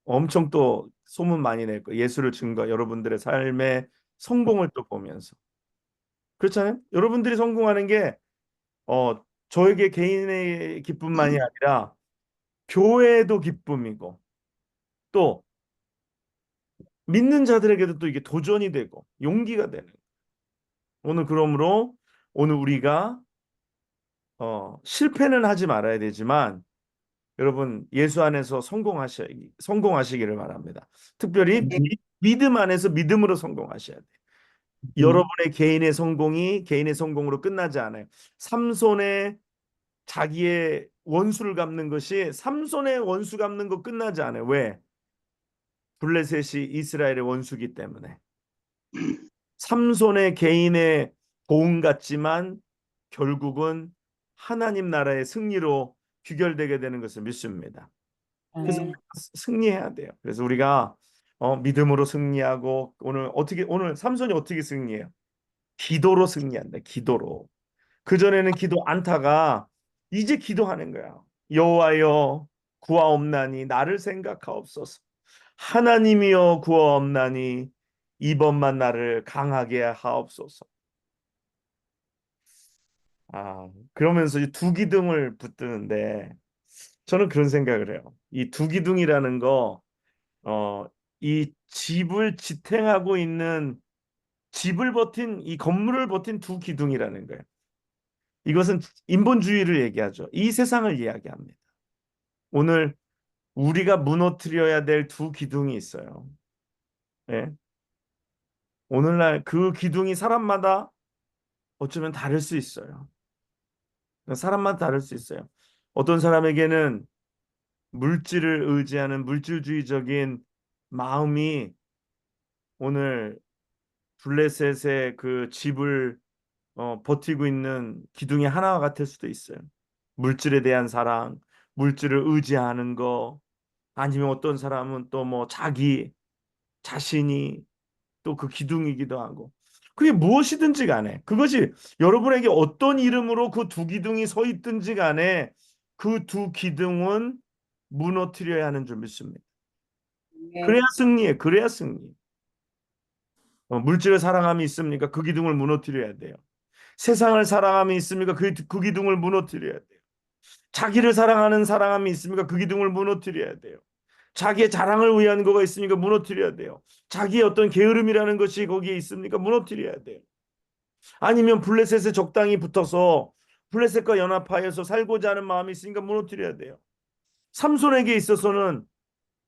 S1: 엄청 또 소문 많이 낼 거예요. 예수를 증거, 여러분들의 삶의 성공을 또 보면서. 그렇잖아요? 여러분들이 성공하는 게 저에게 개인의 기쁨만이 아니라 교회도 기쁨이고 또 믿는 자들에게도 또 이게 도전이 되고 용기가 되는. 오늘 그러므로 오늘 우리가 실패는 하지 말아야 되지만 여러분 예수 안에서 성공하시기를 바랍니다. 특별히 믿음 안에서 믿음으로 성공하셔야 돼요. 여러분의 개인의 성공이 개인의 성공으로 끝나지 않아요. 삼손의 자기의 원수를 갚는 것이 삼손의 원수 갚는 거 끝나지 않아요. 왜? 블레셋이 이스라엘의 원수기 때문에. 삼손의 개인의 도움 같지만 결국은 하나님 나라의 승리로 귀결되게 되는 것을 믿습니다. 그래서 승리해야 돼요. 그래서 우리가 믿음으로 승리하고 오늘 삼손이 어떻게 승리해요? 기도로 승리한다. 기도로. 그전에는 기도 않다가 이제 기도하는 거야. 여호와여 구하옵나니 나를 생각하옵소서. 하나님이여 구하옵나니 이번만 나를 강하게 하옵소서. 그러면서 이 두 기둥을 붙드는데 저는 그런 생각을 해요. 이 두 기둥이라는 거, 이 집을 지탱하고 있는 이 건물을 버틴 두 기둥이라는 거예요. 이것은 인본주의를 얘기하죠. 이 세상을 이야기합니다. 오늘 우리가 무너뜨려야 될 두 기둥이 있어요. 예? 오늘날 그 기둥이 사람마다 어쩌면 다를 수 있어요. 사람마다 다를 수 있어요. 어떤 사람에게는 물질을 의지하는 물질주의적인 마음이 오늘 블레셋의 그 집을 버티고 있는 기둥의 하나와 같을 수도 있어요. 물질에 대한 사랑, 물질을 의지하는 거, 아니면 어떤 사람은 또 뭐 자신이 또 그 기둥이기도 하고. 그게 무엇이든지 간에 그것이 여러분에게 어떤 이름으로 그 두 기둥이 서 있든지 간에 그 두 기둥은 무너뜨려야 하는 줄 믿습니다. 그래야 승리해. 그래야 승리. 물질의 사랑함이 있습니까? 그 기둥을 무너뜨려야 돼요. 세상을 사랑함이 있습니까? 그 기둥을 무너뜨려야 돼요. 자기를 사랑하는 사랑함이 있습니까? 그 기둥을 무너뜨려야 돼요. 자기의 자랑을 위한 거가 있으니까 무너뜨려야 돼요. 자기의 어떤 게으름이라는 것이 거기에 있습니까? 무너뜨려야 돼요. 아니면 블레셋에 적당히 붙어서 블레셋과 연합하여서 살고자 하는 마음이 있으니까 무너뜨려야 돼요. 삼손에게 있어서는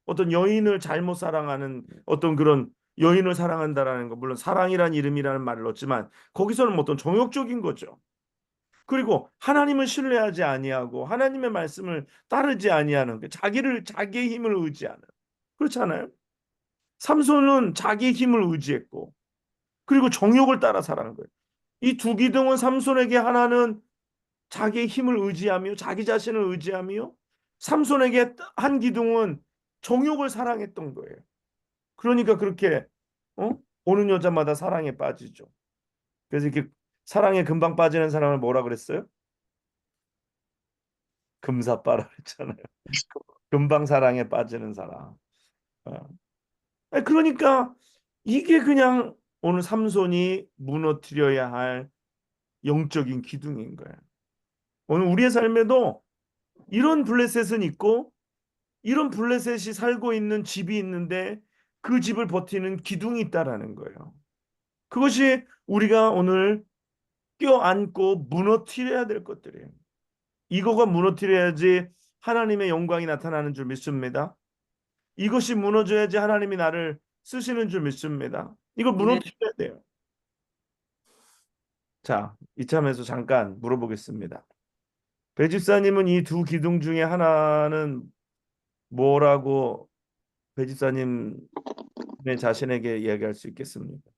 S1: 어떤 여인을 잘못 사랑하는 어떤 그런 여인을 사랑한다라는 거, 물론 사랑이란 이름이라는 말을 넣었지만 거기서는 뭐 어떤 정욕적인 거죠. 그리고 하나님을 신뢰하지 아니하고 하나님의 말씀을 따르지 아니하는 자기의 힘을 의지하는, 그렇잖아요. 삼손은 자기의 힘을 의지했고 그리고 정욕을 따라 살아는 거예요. 이 두 기둥은 삼손에게 하나는 자기의 힘을 의지하며 자기 자신을 의지하며 삼손에게 한 기둥은 정욕을 사랑했던 거예요. 그러니까 그렇게 보는 여자마다 사랑에 빠지죠. 그래서 이렇게 사랑에 금방 빠지는 사람을 뭐라 그랬어요? 금사빠라 그랬잖아요. 금방 사랑에 빠지는 사람. 그러니까 이게 그냥 오늘 삼손이 무너뜨려야 할 영적인 기둥인 거예요. 오늘 우리의 삶에도 이런 블레셋은 있고 이런 블레셋이 살고 있는 집이 있는데 그 집을 버티는 기둥이 있다라는 거예요. 그것이 우리가 오늘 껴안고 무너뜨려야 될 것들이에요. 이거가 무너뜨려야지 하나님의 영광이 나타나는 줄 믿습니다. 이것이 무너져야지 하나님이 나를 쓰시는 줄 믿습니다. 이걸 무너뜨려야 돼요. 자, 이참에서 잠깐 물어보겠습니다. 배 집사님은 이 두 기둥 중에 하나는 뭐라고 배 집사님의 자신에게 이야기할 수 있겠습니까?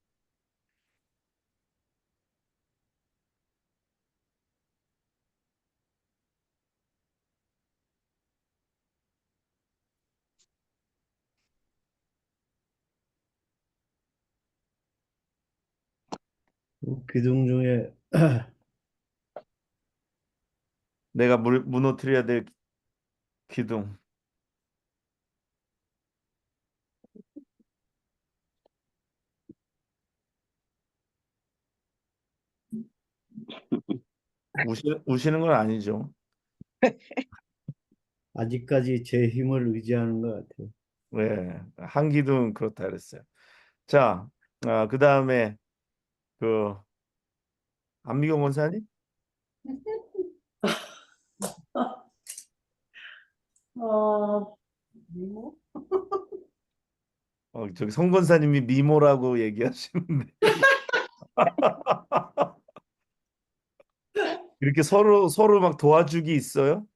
S6: 기둥 중에
S1: 내가 무너뜨려야 될 기둥. 우시는 건 아니죠.
S6: 아직까지 제 힘을 의지하는 것 같아요.
S1: 네, 한 기둥 그렇다 그랬어요. 자, 그다음에 그 안미경 원사님,
S7: 어,
S1: 저기 성 권사님이 미모라고 얘기하시는데 이렇게 서로 막 도와주기 있어요?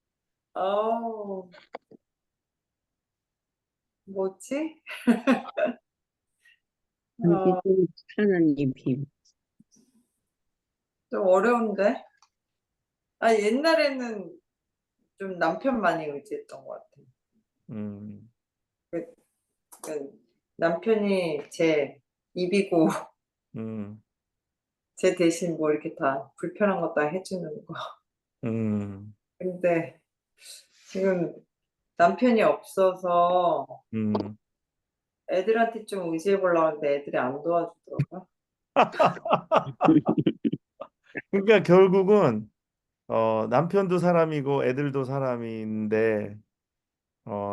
S7: 아우, 뭐지?
S3: 이게 좀 하나님 힘.
S7: 좀 어려운데? 아, 옛날에는 좀 남편 많이 의지했던 것 같아요.
S1: 음,
S7: 그러니까 남편이 제 입이고
S1: 음,
S7: 제 대신 뭐 이렇게 다 불편한 거 다 해주는 거.
S1: 음,
S7: 근데 지금 남편이 없어서
S1: 음.
S7: 애들한테 좀 의지해 보려고 하는데 애들이 안 도와주더라고요.
S1: 그러니까 결국은 남편도 사람이고 애들도 사람인데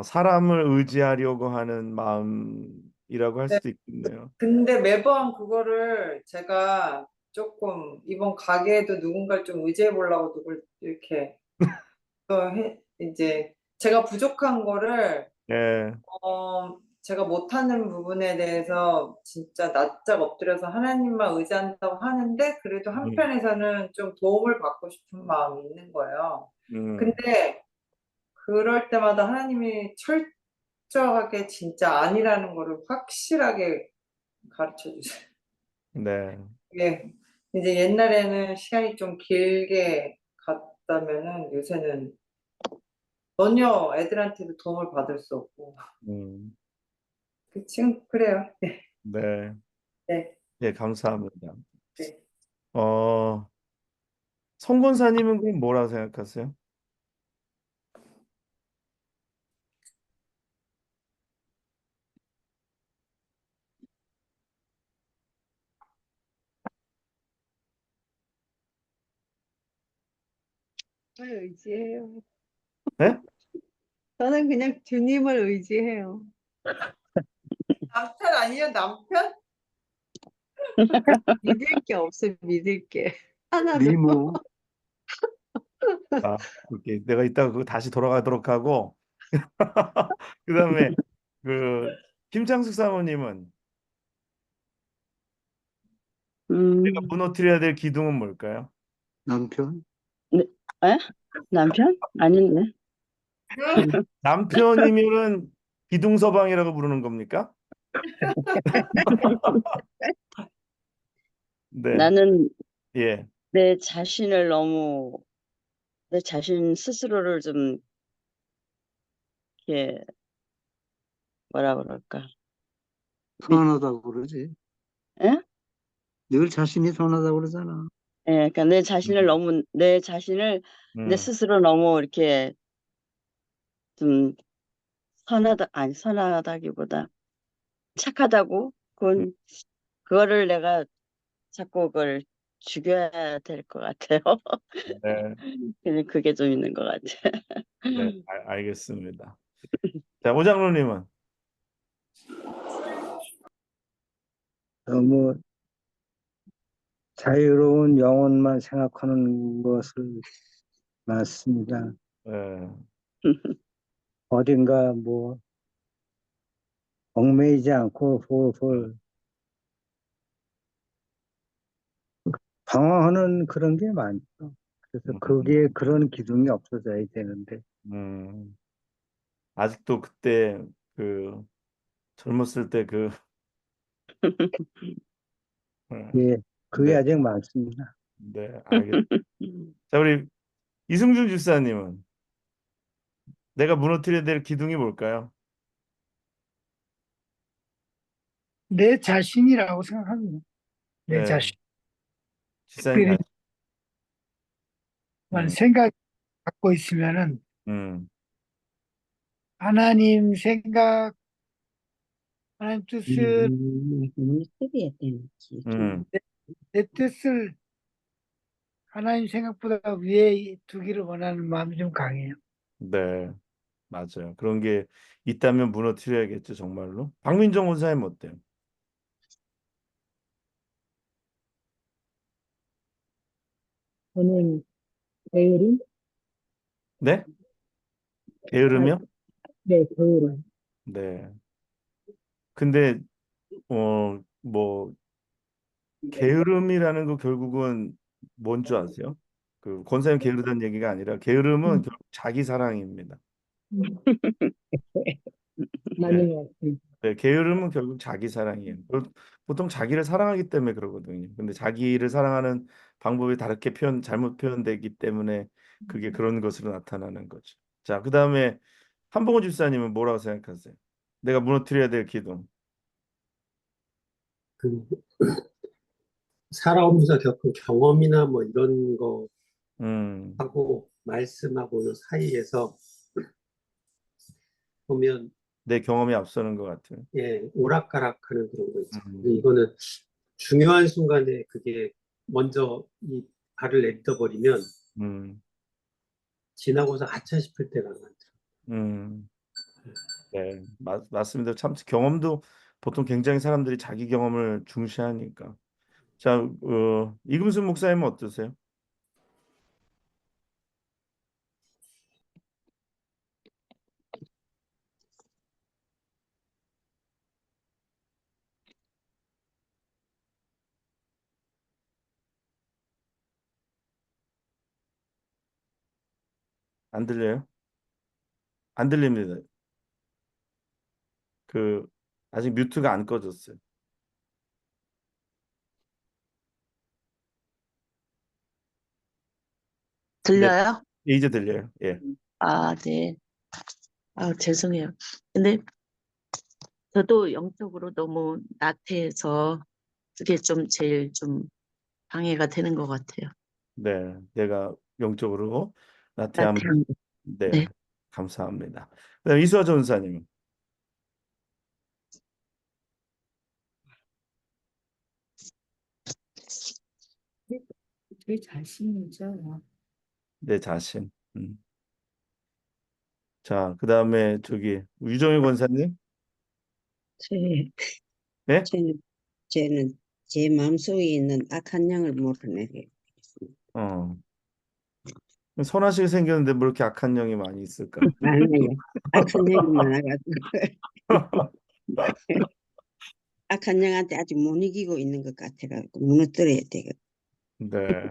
S1: 사람을 의지하려고 하는 마음이라고 할
S7: 네,
S1: 수도 있겠네요.
S7: 근데 매번 그거를 제가 조금 이번 가게에도 누군가를 좀 의지해 보려고 누굴 이렇게 이제 제가 부족한 거를
S1: 예,
S7: 제가 못하는 부분에 대해서 진짜 납작 엎드려서 하나님만 의지한다고 하는데 그래도
S1: 음,
S7: 한편에서는 좀 도움을 받고 싶은 마음이 있는 거예요.
S1: 음,
S7: 근데 그럴 때마다 하나님이 철저하게 진짜 아니라는 거를 확실하게 가르쳐 주세요.
S1: 네,
S7: 예. 이제 옛날에는 시간이 좀 길게 갔다면은 요새는 전혀 애들한테도 도움을 받을 수 없고.
S1: 음,
S7: 지금 그래요. 네.
S1: 네,
S7: 네.
S1: 예, 감사합니다.
S7: 네.
S1: 어, 성권사님은 그럼 뭐라고 생각하세요?
S8: 주님을 의지해요.
S1: 네?
S8: 저는 그냥 주님을 의지해요.
S7: 남편 아니에요, 남편?
S8: 믿을 게 없어요, 믿을 게. 하나도.
S5: 미모.
S1: 오케이. 내가 이따가 그거 다시 돌아가도록 하고 그다음에 그 김창숙 사모님은 내가
S9: 음,
S1: 무너뜨려야 될 기둥은 뭘까요?
S5: 남편.
S9: 네, 에? 남편? 아닌데.
S1: 남편이면은 기둥서방이라고 부르는 겁니까? 네,
S9: 나는
S1: 예,
S9: 내 자신을 너무, 내 자신 스스로를 좀, 이렇게, 뭐라 그럴까.
S5: 선하다고 그러지.
S9: 에?
S5: 늘 자신이 선하다고 그러잖아.
S9: 예, 그러니까 내 자신을
S1: 음,
S9: 너무, 내 자신을, 내
S1: 음,
S9: 스스로 너무 이렇게 좀 아니, 선하다기보다 착하다고? 그거를 내가 자꾸 그걸 죽여야 될 것 같아요.
S1: 네,
S9: 그냥 그게 좀 있는 것 같아.
S1: 네, 알겠습니다. 자, 오장로님은
S5: 너무 자유로운 영혼만 생각하는 것을 맞습니다.
S1: 예,
S5: 어딘가 뭐 얽매이지 않고 홀홀 방황하는 그런 게 많죠. 그래서
S1: 음,
S5: 거기에 그런 기둥이 없어져야 되는데
S1: 음, 아직도 그때 그 젊었을 때 그,
S5: 예, 그게
S1: 네,
S5: 아직 많습니다.
S1: 네, 자, 우리 이승준 집사님은 내가 무너뜨려야 될 기둥이 뭘까요?
S10: 내 자신이라고 생각합니다. 내
S1: 네,
S10: 자신.
S1: 집사님
S5: 특별히
S1: 음,
S5: 생각 갖고 있으면은
S1: 음,
S5: 하나님 생각, 하나님 뜻을
S3: 모니터리에 되는지
S1: 음,
S5: 내 뜻을 하나님 생각보다 위에 두기를 원하는 마음이 좀 강해요.
S1: 네, 맞아요. 그런 게 있다면 무너뜨려야겠죠, 정말로. 박민정 원사님 어때요?
S4: 저는 게으름?
S1: 네? 게으르며?
S4: 네, 게으름.
S1: 네. 근데 뭐 게으름이라는 거 결국은 뭔 줄 아세요? 그 권사님 게으르다는 얘기가 아니라 게으름은 결국 자기 사랑입니다. 네.
S4: 맞는 것 같아요.
S1: 네, 게으름은 결국 자기 사랑이에요. 보통 자기를 사랑하기 때문에 그러거든요. 근데 자기를 사랑하는 방법이 다르게 잘못 표현되기 때문에 그게 그런 것으로 나타나는 거죠. 자, 그다음에 한봉호 집사님은 뭐라고 생각하세요? 내가 무너뜨려야 될 기둥.
S10: 그 살아오면서 겪은 경험이나 뭐 이런 거
S1: 음,
S10: 하고 말씀하고 요 사이에서 보면
S1: 내 경험이 앞서는 것 같아요.
S10: 예, 오락가락하는 그런 거 있죠. 근데
S1: 음,
S10: 이거는 중요한 순간에 그게 먼저 이 발을 내딛어 버리면
S1: 음,
S10: 지나고서 아차 싶을 때가 많더라고요.
S1: 음. 네, 맞습니다. 참 경험도 보통 굉장히 사람들이 자기 경험을 중시하니까. 자, 이금순 목사님은 어떠세요? 안 들려요? 안 들립니다. 그 아직 뮤트가 안 꺼졌어요. 네,
S9: 들려요?
S1: 이제 들려요. 예,
S9: 아, 네. 아, 죄송해요. 근데 저도 영적으로 너무 나태해서 그게 좀 제일 좀 방해가 되는 것 같아요.
S1: 네, 내가 영적으로 나태함.
S9: 나태한 거. 네.
S1: 네, 감사합니다. 그다음 이수아 전사님.
S4: 제 자신이죠.
S1: 내 자신. 자, 그다음에 저기 유정일 권사님.
S3: 제,
S1: 네?
S3: 저는 제 마음속에 있는 악한 영을 몰아내게.
S1: 어. 선하시게 생겼는데 뭐 이렇게 악한 영이 많이 있을까?
S3: 많아요. 악한 영이 많아가지고 악한 영한테 아직 못 이기고 있는 것 같아가지고 무너뜨려야 되거든.
S1: 네.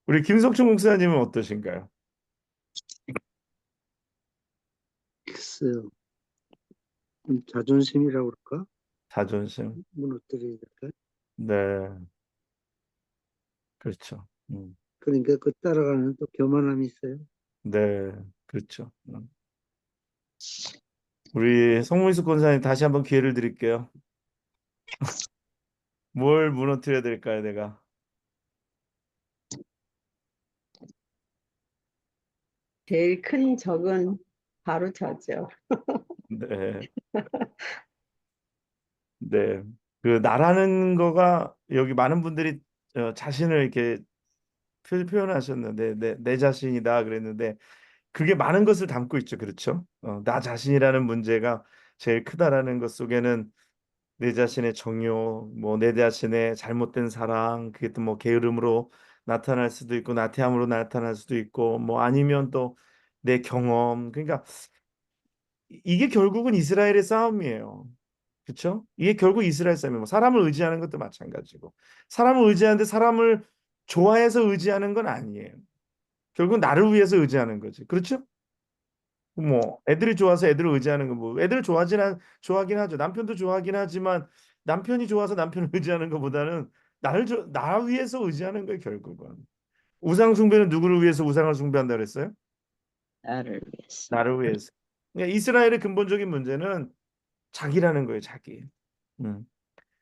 S1: 우리 김석춘 목사님은 어떠신가요?
S5: 글쎄요. 좀 자존심이라고 그럴까?
S1: 자존심.
S5: 무너뜨리니까.
S1: 네, 그렇죠.
S5: 그러니까 그 따라가는 또 교만함이 있어요.
S1: 네, 그렇죠. 우리 성문수 권사님 다시 한번 기회를 드릴게요. 뭘 무너뜨려야 될까요, 내가?
S8: 제일 큰 적은 바로 저죠.
S1: 네, 네. 그 나라는 거가 여기 많은 분들이 자신을 이렇게 표현하셨는데 내 자신이다 그랬는데 그게 많은 것을 담고 있죠. 그렇죠? 나 자신이라는 문제가 제일 크다라는 것 속에는 내 자신의 정욕, 뭐 내 자신의 잘못된 사랑, 그게 또 뭐 게으름으로 나타날 수도 있고 나태함으로 나타날 수도 있고 뭐 아니면 또 내 경험. 그러니까 이게 결국은 이스라엘의 싸움이에요. 그렇죠? 이게 결국 이스라엘 싸움이에요. 뭐 사람을 의지하는 것도 마찬가지고 사람을 의지하는데 사람을 좋아해서 의지하는 건 아니에요. 결국 나를 위해서 의지하는 거지. 그렇죠? 뭐 애들이 좋아서 애들을 의지하는 거 뭐 애들 좋아하긴 하죠. 남편도 좋아하긴 하지만 남편이 좋아서 남편을 의지하는 것보다는 나 위해서 의지하는 거예요, 결국은. 우상 숭배는 누구를 위해서 우상을 숭배한다 그랬어요?
S9: 나를 위해서.
S1: 나를 위해서. 그러니까 이스라엘의 근본적인 문제는 자기라는 거예요, 자기. 음.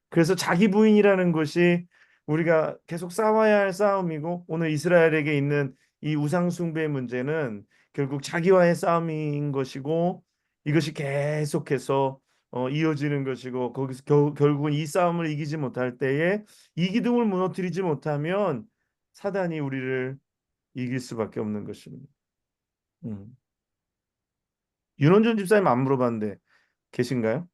S1: 그래서 자기 부인이라는 것이 우리가 계속 싸워야 할 싸움이고 오늘 이스라엘에게 있는 이 우상 숭배의 문제는 결국 자기와의 싸움인 것이고 이것이 계속해서 이어지는 것이고 거기서 결국은 이 싸움을 이기지 못할 때에 이 기둥을 무너뜨리지 못하면 사단이 우리를 이길 수밖에 없는 것입니다. 윤원준 집사님 안 물어봤는데 계신가요?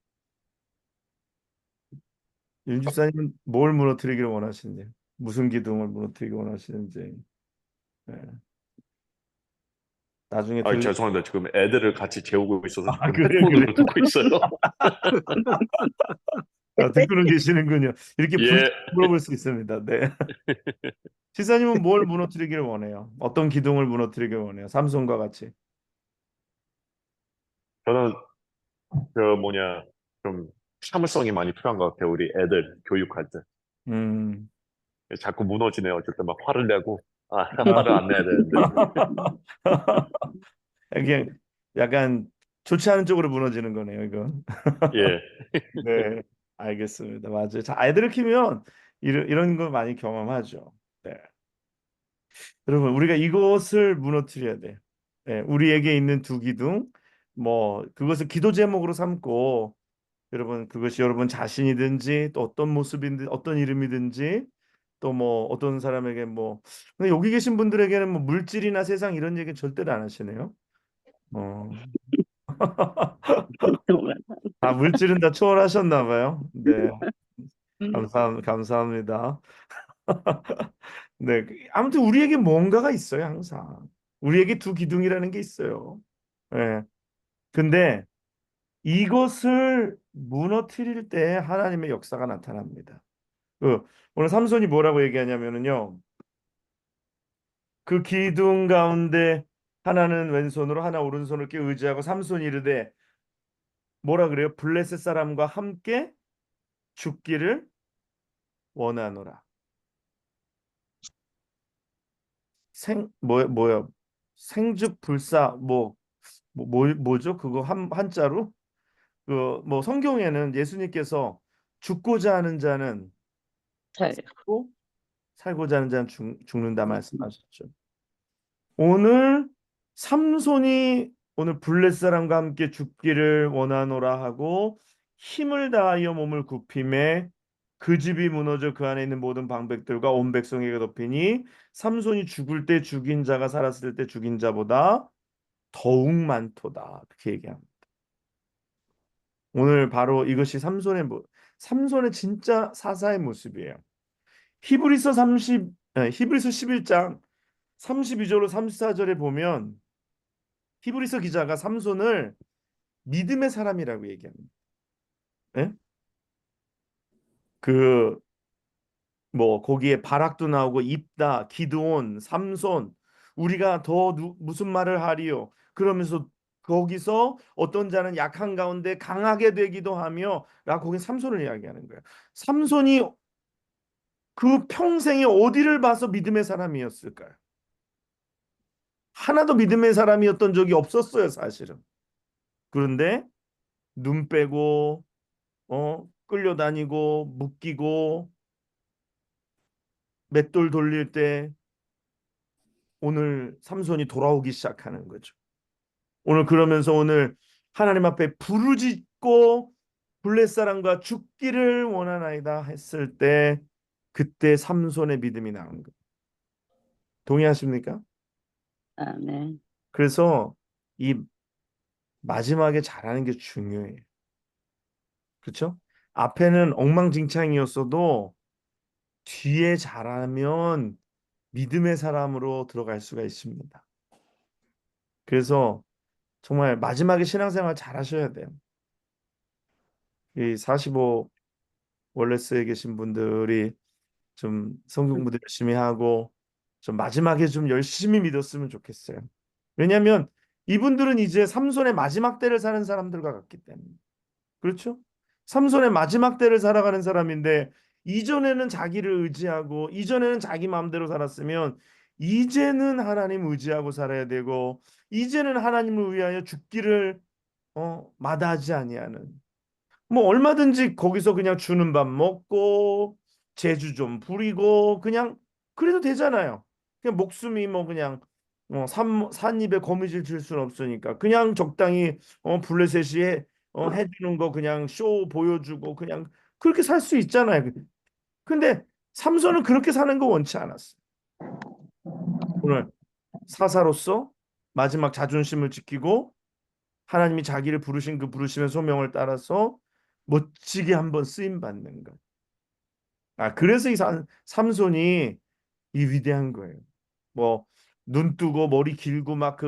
S1: 윤 집사님은 뭘 무너뜨리기를 원하시는지, 무슨 기둥을 무너뜨리기 원하시는지. 네. 나중에
S2: 아, 죄송합니다. 지금 애들을 같이 재우고 있어서
S1: 아,
S2: 지금
S1: 그래.
S2: 헤드폰으로 듣고 있어요.
S1: 듣고는 계시는군요. 이렇게
S2: 예.
S1: 물어볼 수 있습니다. 네. 지사님은 뭘 무너뜨리기를 원해요? 어떤 기둥을 무너뜨리기를 원해요? 삼손과 같이.
S2: 저는 좀 참을성이 많이 필요한 것 같아요. 우리 애들 교육할 때.
S1: 음.
S2: 자꾸 무너지네요. 어쩔 때 막 화를 내고 화를 안 내야 되는데.
S1: 이게 약간 좋지 않은 쪽으로 무너지는 거네요, 이거.
S2: 예.
S1: 네, 알겠습니다. 맞아요. 자, 아이들을 키우면 이런 거 많이 경험하죠. 네. 여러분, 우리가 이것을 무너뜨려야 돼. 네, 우리에게 있는 두 기둥, 뭐 그것을 기도 제목으로 삼고 여러분 그것이 여러분 자신이든지 또 어떤 모습이든 어떤 이름이든지 또 뭐 어떤 사람에게 뭐 근데 여기 계신 분들에게는 뭐 물질이나 세상 이런 얘기 절대로 안 하시네요. 어. 아, 물질은 다 초월하셨나 봐요. 네. 감사합니다. 네. 아무튼 우리에게 뭔가가 있어요, 항상. 우리에게 두 기둥이라는 게 있어요. 네. 근데 이것을 무너뜨릴 때 하나님의 역사가 나타납니다. 오늘 삼손이 뭐라고 얘기하냐면은요. 그 기둥 가운데 하나는 왼손으로 하나 오른손을 끼 의지하고 삼손이 이르되 뭐라 그래요? 블레셋 사람과 함께 죽기를 원하노라. 뭐야? 생죽불사 뭐죠? 그거 한자로 그 뭐 성경에는 예수님께서 죽고자 하는 자는 살고 살고자 하는 자는 죽는다 말씀하셨죠. 오늘 삼손이 오늘 블레셋 사람과 함께 죽기를 원하노라 하고 힘을 다하여 몸을 굽힘에 그 집이 무너져 그 안에 있는 모든 방백들과 온 백성에게 덮이니 삼손이 죽을 때 죽인 자가 살았을 때 죽인 자보다 더욱 많도다. 그렇게 얘기합니다. 오늘 바로 이것이 삼손의 진짜 사사의 모습이에요. 히브리서 11장 32절로 34절에 보면 히브리서 기자가 삼손을 믿음의 사람이라고 얘기합니다. 예? 거기에 바락도 나오고 입다, 기드온, 삼손 우리가 더 무슨 말을 하리요? 그러면서 거기서 어떤 자는 약한 가운데 강하게 되기도 하며 라고 거기 삼손을 이야기하는 거예요. 삼손이 그 평생에 어디를 봐서 믿음의 사람이었을까요? 하나도 믿음의 사람이었던 적이 없었어요, 사실은. 그런데 눈 빼고 끌려다니고 묶이고 맷돌 돌릴 때 오늘 삼손이 돌아오기 시작하는 거죠. 오늘 그러면서 오늘 하나님 앞에 부르짖고 블레 사람과 죽기를 원하나이다 했을 때 그때 삼손의 믿음이 나온 거예요. 동의하십니까?
S8: 네.
S1: 그래서 이 마지막에 잘하는 게 중요해요. 그렇죠? 앞에는 엉망진창이었어도 뒤에 잘하면 믿음의 사람으로 들어갈 수가 있습니다. 그래서 정말 마지막에 신앙생활 잘 하셔야 돼요. 이 45 월레스에 계신 분들이 좀 성경 공부도 열심히 하고 좀 마지막에 좀 열심히 믿었으면 좋겠어요. 왜냐하면 이분들은 이제 삼손의 마지막 때를 사는 사람들과 같기 때문에. 그렇죠? 삼손의 마지막 때를 살아가는 사람인데 이전에는 자기를 의지하고 이전에는 자기 마음대로 살았으면 이제는 하나님 의지하고 살아야 되고 이제는 하나님을 위하여 죽기를 마다하지 아니하는 뭐 얼마든지 거기서 그냥 주는 밥 먹고 재주 좀 부리고 그냥 그래도 되잖아요. 그냥 목숨이 뭐 그냥 산입에 거미줄 칠 수는 없으니까 그냥 적당히 블레셋이 해주는 거 그냥 쇼 보여주고 그냥 그렇게 살 수 있잖아요. 근데 삼손은 그렇게 사는 거 원치 않았어. 오늘 사사로서 마지막 자존심을 지키고 하나님이 자기를 부르신 그 부르심의 소명을 따라서 멋지게 한번 쓰임 받는 것. 그래서 이 삼손이 이 위대한 거예요. 뭐 눈 뜨고 머리 길고 막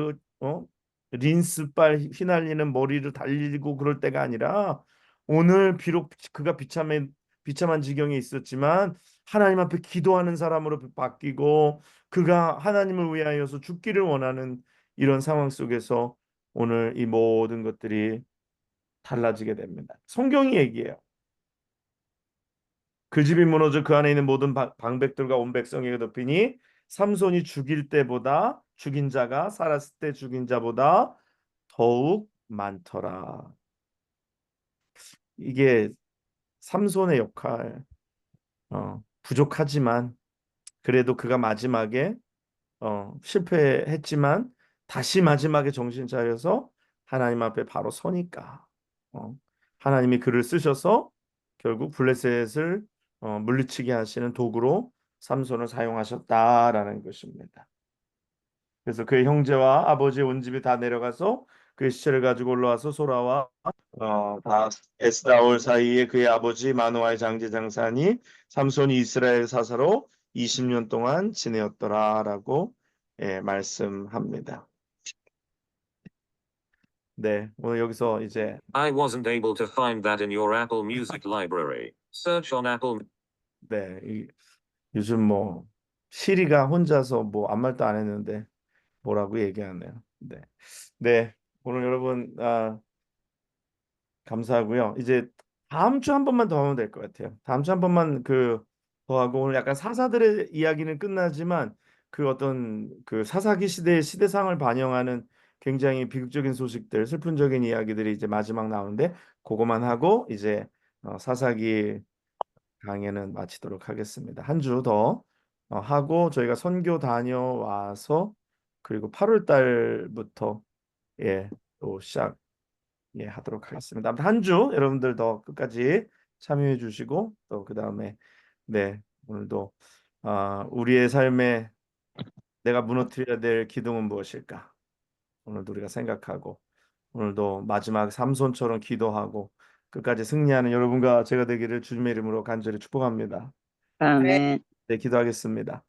S1: 린스발 휘날리는 머리를 달리고 그럴 때가 아니라 오늘 비록 그가 비참한 지경에 있었지만 하나님 앞에 기도하는 사람으로 바뀌고 그가 하나님을 위하여서 죽기를 원하는 이런 상황 속에서 오늘 이 모든 것들이 달라지게 됩니다. 성경이 얘기해요. 그 집이 무너져 그 안에 있는 모든 방백들과 온 백성에게 덮이니 삼손이 죽인 자가 살았을 때 죽인 자보다 더욱 많더라. 이게 삼손의 역할. 부족하지만 그래도 그가 마지막에 실패했지만 다시 마지막에 정신 차려서 하나님 앞에 바로 서니까 하나님이 그를 쓰셔서 결국 블레셋을 물리치게 하시는 도구로 삼손을 사용하셨다라는 것입니다. 그래서 그의 형제와 아버지의 온 집이 다 내려가서 그의 시체를 가지고 올라와서 소라와 다 에스다올 사이에 그의 아버지 마노아의 장제 장사니 삼손이 이스라엘 사사로 20년 동안 지내었더라라고 말씀합니다. 네, 오늘 여기서 이제
S11: I wasn't able to find that in your Apple Music library. Search on Apple.
S1: 네, 요즘 뭐 시리가 혼자서 뭐 아무 말도 안 했는데 뭐라고 얘기하네요. 네, 네, 오늘 여러분 감사하고요. 이제 다음 주 한 번만 더 하면 될 것 같아요. 다음 주 한 번만 더 하고 오늘 약간 사사들의 이야기는 끝나지만 그 어떤 그 사사기 시대의 시대상을 반영하는 굉장히 비극적인 소식들, 슬픈적인 이야기들이 이제 마지막 나오는데 그거만 하고 이제 사사기 강의는 마치도록 하겠습니다. 한 주 더 하고 저희가 선교 다녀와서 그리고 8월 달부터 또 하도록 하겠습니다. 한 주 여러분들 더 끝까지 참여해 주시고 또 그다음에 오늘도 우리의 삶에 내가 무너뜨려야 될 기둥은 무엇일까? 오늘도 우리가 생각하고 오늘도 마지막 삼손처럼 기도하고 끝까지 승리하는 여러분과 제가 되기를 주님의 이름으로 간절히 축복합니다.
S8: 아멘.
S1: 네, 기도하겠습니다.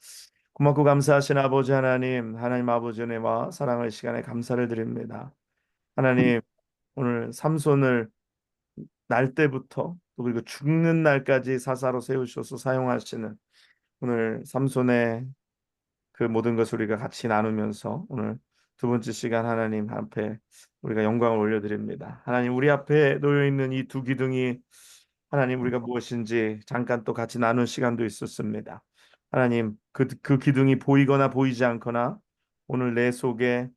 S1: 고맙고 감사하신 아버지 하나님 아버지 은혜와 사랑의 시간에 감사를 드립니다. 하나님 오늘 삼손을 날 때부터 또 그리고 죽는 날까지 사사로 세우셔서 사용하시는 오늘 삼손의 그 모든 것을 우리가 같이 나누면서 오늘 두 번째 시간 하나님 앞에 우리가 영광을 올려드립니다. 하나님 우리 앞에 놓여 있는 이 두 기둥이 하나님 우리가 무엇인지 잠깐 또 같이 나눈 시간도 있었습니다. 하나님 그 기둥이 보이거나 보이지 않거나 오늘 내 속에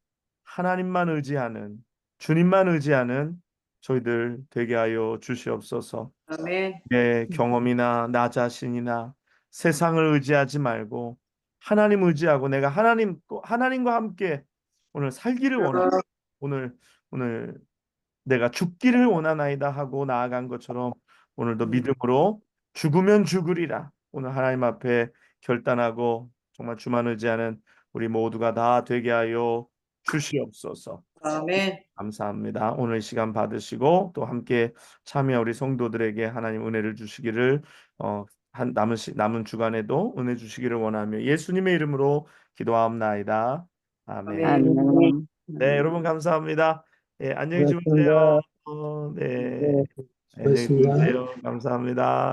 S1: 하나님만 의지하는 주님만 의지하는 저희들 되게 하여 주시옵소서.
S7: 아멘.
S1: 내 경험이나 나 자신이나 세상을 의지하지 말고 하나님 의지하고 내가 하나님과 함께 오늘 살기를 원합니다. 오늘 내가 죽기를 원하나이다 하고 나아간 것처럼 오늘도 믿음으로 죽으면 죽으리라 오늘 하나님 앞에 결단하고 정말 주만 의지하는 우리 모두가 다 되게 하여 주시옵소서.
S7: 아멘.
S1: 감사합니다. 오늘 이 시간 받으시고 또 함께 참여 우리 성도들에게 하나님 은혜를 주시기를 남은 주간에도 은혜 주시기를 원하며 예수님의 이름으로 기도하옵나이다. 아멘.
S8: 아멘.
S1: 네, 여러분 감사합니다. 안녕히
S5: 고맙습니다.
S1: 주무세요. 네, 안녕히
S10: 수고하셨습니다.
S1: 주무세요. 감사합니다.